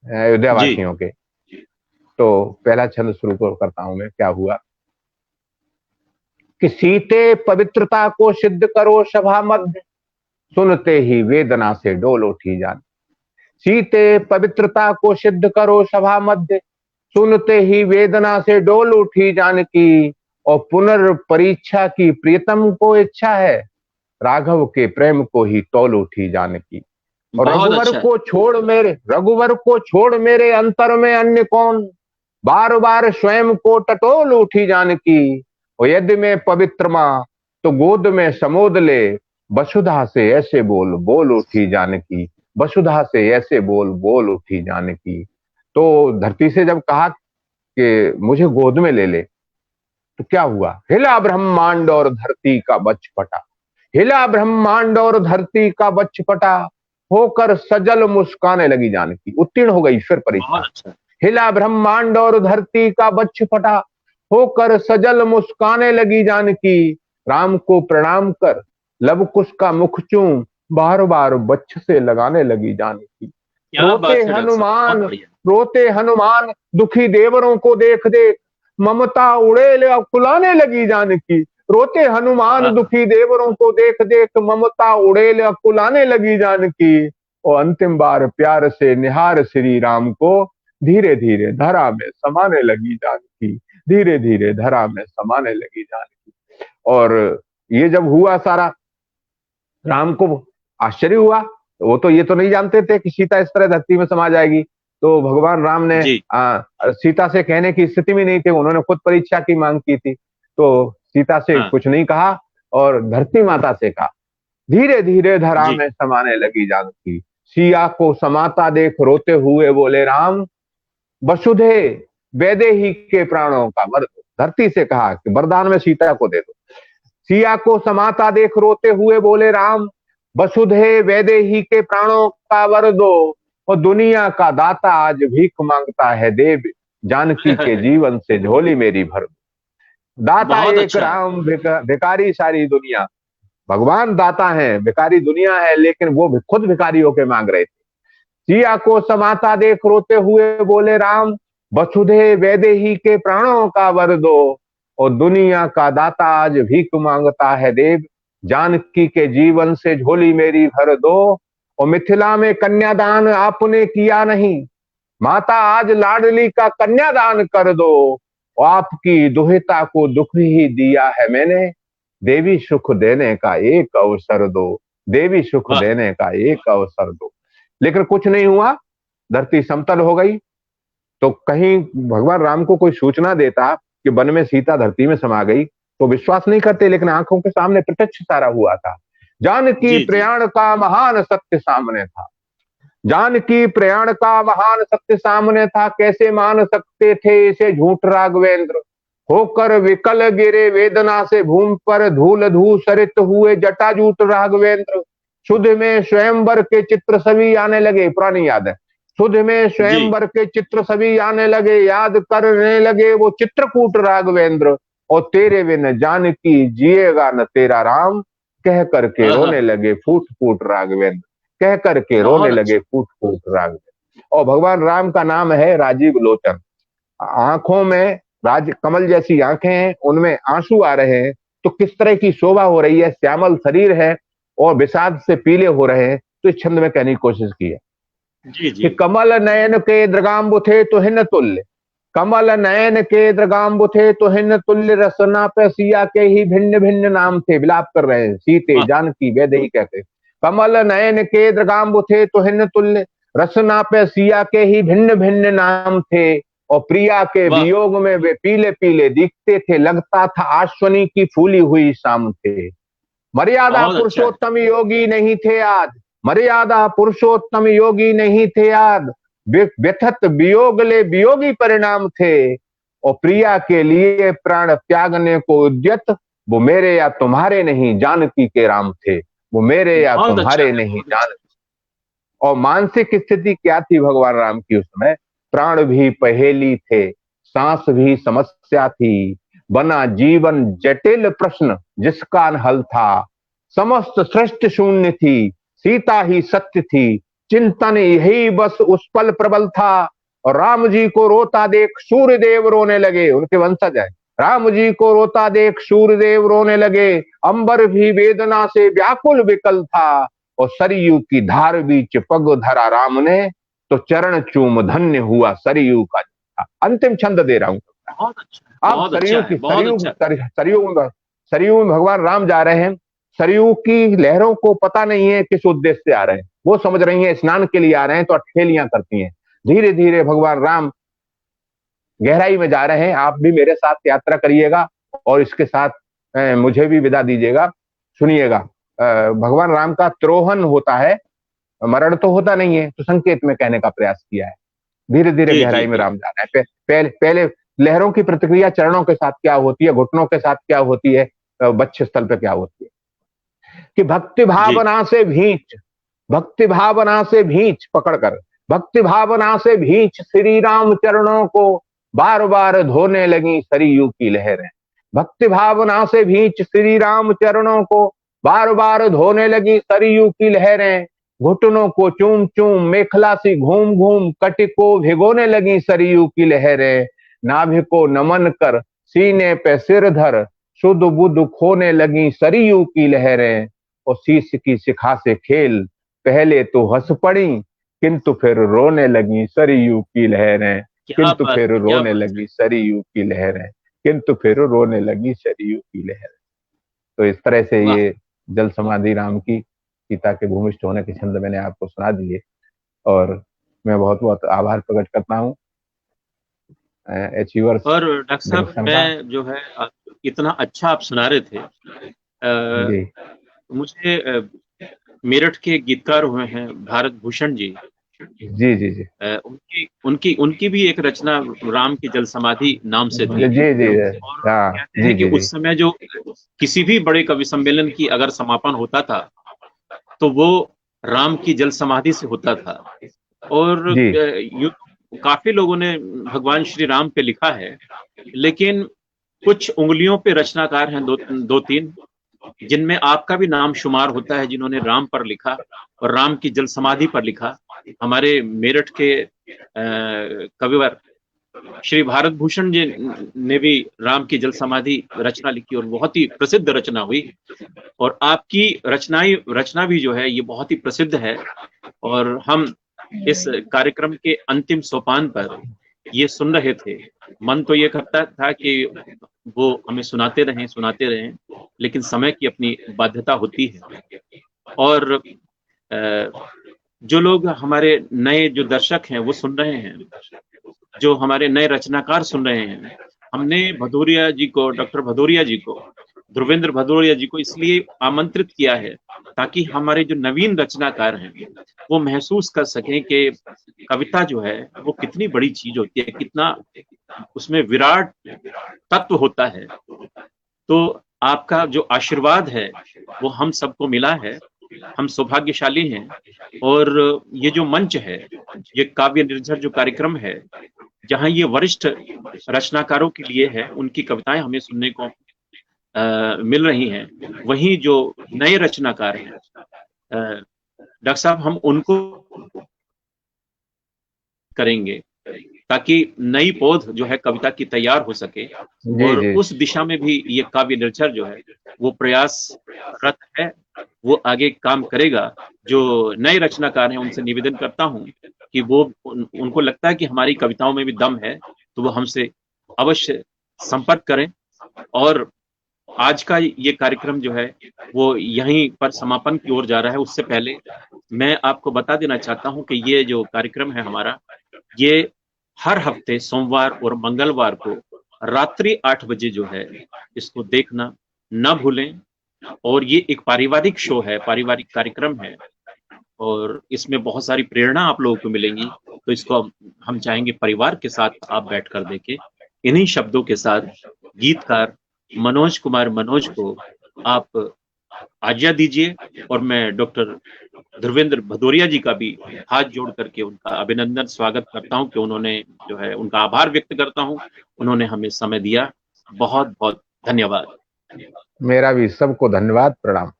[SPEAKER 3] अयोध्या
[SPEAKER 2] जी,
[SPEAKER 3] वासियों के। तो पहला छंद शुरू करता हूं मैं, क्या हुआ कि सीते पवित्रता को सिद्ध करो सभा मध्य, सुनते ही वेदना से डोल उठी जान। सीते पवित्रता को सिद्ध करो सभा मध्य, सुनते ही वेदना से डोल उठी जानकी। और पुनर्परीक्षा की प्रियतम को इच्छा है, राघव के प्रेम को ही तौल उठी जानकी। और
[SPEAKER 2] बहुत अच्छा है।
[SPEAKER 3] रघुवर को छोड़ मेरे अंतर में अन्य कौन, बार बार स्वयं को टटोल उठी जानकी। और यदि मैं पवित्र मां तो गोद में समोद ले, वसुधा से ऐसे बोल बोल उठी जानकी। वसुधा से ऐसे बोल बोल उठी जानकी। तो धरती से जब कहा कि मुझे गोद में ले ले, तो क्या हुआ, हिला ब्रह्मांड और धरती का बच पटा। हिला ब्रह्मांड और धरती का बच पटा, होकर सजल मुस्काने लगी जानकी। उत्तीर्ण हो गई फिर
[SPEAKER 2] बहुत
[SPEAKER 3] परीक्षा।
[SPEAKER 2] अच्छा।
[SPEAKER 3] हिला ब्रह्मांड और धरती का बच पटा, होकर सजल मुस्काने लगी जानकी। राम को प्रणाम कर लव कुश का मुख चूम, बार बार बच्च से लगाने लगी जानकी।
[SPEAKER 2] क्या
[SPEAKER 3] रोते
[SPEAKER 2] बात है डॉक्टर साहब, बहुत
[SPEAKER 3] हनुमान
[SPEAKER 2] बढ़िया।
[SPEAKER 3] रोते हनुमान दुखी देवरों को देख देख, ममता उड़ेल कुलाने लगी जानकी। रोते हनुमान
[SPEAKER 2] हाँ,
[SPEAKER 3] दुखी देवरों को देख देख, ममता उड़ेल कुलाने लगी जानकी। और अंतिम बार प्यार से निहार श्री राम को, धीरे धीरे धरा में समाने लगी जानकी। धीरे धीरे धरा में समाने लगी जानकी। और ये जब हुआ सारा, राम को आश्चर्य हुआ। वो तो ये तो नहीं जानते थे कि सीता इस तरह धरती में समा जाएगी। तो भगवान राम ने
[SPEAKER 2] जी,
[SPEAKER 3] सीता से कहने की स्थिति में नहीं थे, उन्होंने खुद परीक्षा की मांग की थी। तो सीता से
[SPEAKER 2] हाँ,
[SPEAKER 3] कुछ नहीं कहा और धरती माता से कहा, धीरे धीरे धरा
[SPEAKER 2] जी,
[SPEAKER 3] में समाने लगी जानकी। सिया को समाता देख रोते हुए बोले राम, वसुधे वैदेही के प्राणों का वर दो। धरती से कहा कि वरदान में सीता को दे दो। सिया को समाता देख रोते हुए बोले राम, वसुधे वैदेही के प्राणों का वर दो। और दुनिया का दाता आज भीख मांगता है देव, जानकी के जीवन से झोली मेरी भर दो। दाता
[SPEAKER 2] बहुत
[SPEAKER 3] एक
[SPEAKER 2] अच्छा।
[SPEAKER 3] राम, भिकारी सारी दुनिया। भगवान दाता है, भिकारी दुनिया है, लेकिन वो भी खुद भिखारियों के मांग रहे थे। सिया को समाता देख रोते हुए बोले राम, वसुधे वैदेही के प्राणों का वर दो। और दुनिया का दाता आज भीख मांगता है देव, जानकी के जीवन से झोली मेरी भर दो। और मिथिला में कन्यादान आपने किया नहीं, माता आज लाडली का कन्यादान कर दो। और आपकी दुहिता को दुख ही दिया है मैंने, देवी सुख देने का एक अवसर दो। देवी सुख
[SPEAKER 2] वाह!
[SPEAKER 3] देने का एक अवसर दो। लेकिन कुछ नहीं हुआ, धरती समतल हो गई। तो कहीं भगवान राम को कोई सूचना देता कि वन में सीता धरती में समा गई, तो विश्वास नहीं करते, लेकिन आंखों के सामने प्रत्यक्ष सारा हुआ था। जानकी
[SPEAKER 2] जी, जी।
[SPEAKER 3] प्रयाण का महान सत्य सामने था। जानकी प्रयाण का महान सत्य सामने था, कैसे मान सकते थे इसे झूठ राघवेंद्र। होकर विकल गिरे वेदना से भूमि पर, धूल धूसरित हुए जटाजूट राघवेंद्र। सुध में स्वयंवर के चित्र सभी आने लगे, पुरानी याद है। सुध में
[SPEAKER 2] जी।
[SPEAKER 3] स्वयंवर के चित्र सभी आने लगे, याद करने लगे वो चित्रकूट राघवेंद्र। और तेरे बिन जानकी जिएगा न तेरा राम, कह करके
[SPEAKER 2] हाँ,
[SPEAKER 3] रोने
[SPEAKER 2] हाँ,
[SPEAKER 3] लगे फूट फूट राघवेंद्र। कह करके रोने
[SPEAKER 2] बहुत
[SPEAKER 3] लगे
[SPEAKER 2] अच्छा।
[SPEAKER 3] फूट फूट राघवेंद्र। और भगवान राम का नाम है राजीव लोचन। आंखों में राज कमल जैसी आंखें हैं, उनमें आंसू आ रहे हैं। तो किस तरह की शोभा हो रही है, श्यामल शरीर है, और विषाद से पीले हो रहे हैं, तो इस छंद में कहने की कोशिश की है
[SPEAKER 2] जी जी
[SPEAKER 3] कि कमल नयन के द्रगाम्बु थे तुहिन तुल्य, कमल नयन के द्रगाम्बु थे तुहिन तुल्य, रसना पे सिया के ही भिन्न भिन्न नाम थे। विलाप कर रहे हैं, सीते,
[SPEAKER 2] वाह
[SPEAKER 3] जानकी, वैदेही कहते। कमल नयन के द्रगाम्बु थे तुहिन तुल्य, रसना पे सिया के ही भिन्न भिन्न नाम थे। और प्रिया के
[SPEAKER 2] वाह
[SPEAKER 3] वियोग में वे पीले पीले दिखते थे, लगता था आश्वनी की फूली हुई शाम थे। मर्यादा
[SPEAKER 2] बहुत अच्छा है।
[SPEAKER 3] पुरुषोत्तम योगी नहीं थे आज, मर्यादा पुरुषोत्तम योगी नहीं थे आज, व्यथत वियोग ले वियोगी परिणाम थे। और प्रिया के लिए प्राण त्यागने को उद्यत, वो मेरे या तुम्हारे नहीं जानकी के राम थे, वो मेरे या
[SPEAKER 2] बहुत अच्छा
[SPEAKER 3] तुम्हारे
[SPEAKER 2] है।
[SPEAKER 3] नहीं जान। और मानसिक स्थिति क्या थी भगवान राम की उस समय? प्राण भी पहेली थे, सांस भी समस्या थी, बना जीवन जटिल प्रश्न जिसका हल था। समस्त सृष्टि शून्य थी, सीता ही सत्य थी, चिंतन यही बस उस पल प्रबल था। और राम जी को रोता देख सूर्यदेव रोने लगे, उनके वंशज है। राम जी को रोता देख सूर्यदेव रोने लगे, अंबर भी वेदना से व्याकुल विकल था। और सरयू की धार बीच पग धरा राम ने, तो चरण चूम धन्य हुआ सरयू का। अंतिम छंद दे रहा हूं।
[SPEAKER 2] बहुत अच्छा,
[SPEAKER 3] अब
[SPEAKER 2] बहुत अच्छा है, बहुत अच्छा।
[SPEAKER 3] सरयू में भगवान राम जा रहे हैं। सरयू की लहरों को पता नहीं है किस उद्देश्य से आ रहे हैं, वो समझ रही हैं स्नान के लिए आ रहे हैं, तो अठखेलियां करती हैं। धीरे धीरे भगवान राम गहराई में जा रहे हैं। आप भी मेरे साथ यात्रा करिएगा और इसके साथ मुझे भी विदा दीजिएगा। सुनिएगा, भगवान राम का त्रोहन होता है, मरण तो होता नहीं है, तो संकेत में कहने का प्रयास किया है। धीरे धीरे
[SPEAKER 2] जी जी
[SPEAKER 3] गहराई में
[SPEAKER 2] जी
[SPEAKER 3] राम जा रहे हैं। पहले लहरों की प्रतिक्रिया चरणों के साथ क्या होती है, घुटनों के साथ क्या होती है, वक्ष स्थल पे क्या होती है, कि भक्ति
[SPEAKER 2] जी
[SPEAKER 3] भावना से भींच, भक्ति भावना से भींच पकड़कर, भक्ति भावना से भींच श्री राम चरणों को बार बार धोने लगी सरयू की लहरें। भक्ति भावना से भींच श्री राम चरणों को बार बार धोने लगी सरयू की लहरें। घुटनों को चूम चूम मेखला सी घूम घूम कटि को भिगोने लगी सरयू की लहरें। नाभि को नमन कर सीने पे सिर धर शुद्ध बुद्ध खोने लगी सरयू की लहरें। और शीश की शिखा से खेल पहले तो हंस पड़ी, किंतु फिर रोने लगी सरयू की लहरें।
[SPEAKER 2] क्या
[SPEAKER 3] किंतु
[SPEAKER 2] बात
[SPEAKER 3] फिर
[SPEAKER 2] है, क्या
[SPEAKER 3] रोने
[SPEAKER 2] बात
[SPEAKER 3] लगी सरयू की लहरें, किंतु फिर रोने लगी सरयू की लहरें। तो इस तरह से
[SPEAKER 2] है। वाह
[SPEAKER 3] ये जल समाधि राम की, सीता के भूमिष्ठ होने के छंद मैंने आपको सुना दिए, और मैं बहुत बहुत आभार प्रकट करता हूँ अचीवर्स
[SPEAKER 2] और डॉक्टर साहब,
[SPEAKER 3] जंक्शन का।
[SPEAKER 2] मैं जो है इतना अच्छा आप सुना रहे थे।
[SPEAKER 3] जी
[SPEAKER 2] मुझे मेरठ के गीतकार हुए हैं भारत भूषण जी।
[SPEAKER 3] जी जी जी
[SPEAKER 2] उनकी उनकी उनकी भी एक रचना राम की जल समाधि नाम से थी।
[SPEAKER 3] जी जी
[SPEAKER 2] और
[SPEAKER 3] हाँ
[SPEAKER 2] कहते
[SPEAKER 3] जी
[SPEAKER 2] हैं कि
[SPEAKER 3] जी जी
[SPEAKER 2] उस समय जो किसी भी बड़े कवि सम्मेलन की अगर समापन होता था, तो वो राम की जल समाधि से होता था। और
[SPEAKER 3] जी
[SPEAKER 2] काफी लोगों ने भगवान श्री राम पे लिखा है, लेकिन कुछ उंगलियों पे रचनाकार हैं, दो तीन, जिनमें आपका भी नाम शुमार होता है, जिन्होंने राम पर लिखा और राम की जल समाधि पर लिखा। हमारे मेरठ के कविवर श्री भारत भूषण जी ने भी राम की जल समाधि रचना लिखी और बहुत ही प्रसिद्ध रचना हुई। और आपकी रचना भी जो है ये बहुत ही प्रसिद्ध है। और हम इस कार्यक्रम के अंतिम सोपान पर ये सुन रहे थे। मन तो ये करता था कि वो हमें सुनाते रहें, लेकिन समय की अपनी बाध्यता होती है। और जो लोग हमारे नए जो दर्शक हैं वो सुन रहे हैं, जो हमारे नए रचनाकार सुन रहे हैं, हमने भदौरिया जी को, डॉक्टर भदौरिया जी को, ध्रुवेंद्र भदौरिया जी को इसलिए आमंत्रित किया है ताकि हमारे जो नवीन रचनाकार हैं वो महसूस कर सकें कि कविता जो है वो कितनी बड़ी चीज होती है, कितना उसमें विराट तत्व होता है। तो आपका जो आशीर्वाद है वो हम सबको मिला है, हम सौभाग्यशाली हैं। और ये जो मंच है, ये काव्य निर्झर जो कार्यक्रम है, जहां ये वरिष्ठ रचनाकारों के लिए है, उनकी कविताएं हमें सुनने को मिल रही हैं, वहीं जो नए रचनाकार हैं डॉक्टर साहब, हम उनको करेंगे ताकि नई पौध जो है कविता की तैयार हो सके। और
[SPEAKER 3] जी।
[SPEAKER 2] उस दिशा में भी ये काव्य निर्झर जो है वो प्रयासरत है, वो आगे काम करेगा। जो नए रचनाकार हैं उनसे निवेदन करता हूँ कि वो उनको लगता है कि हमारी कविताओं में भी दम है, तो वो हमसे अवश्य संपर्क करें। और आज का ये कार्यक्रम जो है वो यहीं पर समापन की ओर जा रहा है। उससे पहले मैं आपको बता देना चाहता हूँ कि ये जो कार्यक्रम है हमारा, ये हर हफ्ते सोमवार और मंगलवार को रात्रि 8 बजे जो है इसको देखना न भूलें। और ये एक पारिवारिक शो है, पारिवारिक कार्यक्रम है, और इसमें बहुत सारी प्रेरणा आप लोगों को मिलेंगी। तो इसको हम चाहेंगे परिवार के साथ आप बैठकर देखें। इन्हीं शब्दों के साथ गीतकार मनोज कुमार मनोज को आप आज्ञा दीजिए, और मैं डॉक्टर ध्रुवेंद्र भदौरिया जी का भी हाथ जोड़ करके उनका अभिनंदन स्वागत करता हूं कि उन्होंने जो है उनका आभार व्यक्त करता हूं, उन्होंने हमें समय दिया। बहुत बहुत धन्यवाद।
[SPEAKER 3] मेरा भी सबको धन्यवाद, प्रणाम।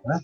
[SPEAKER 3] हाँ?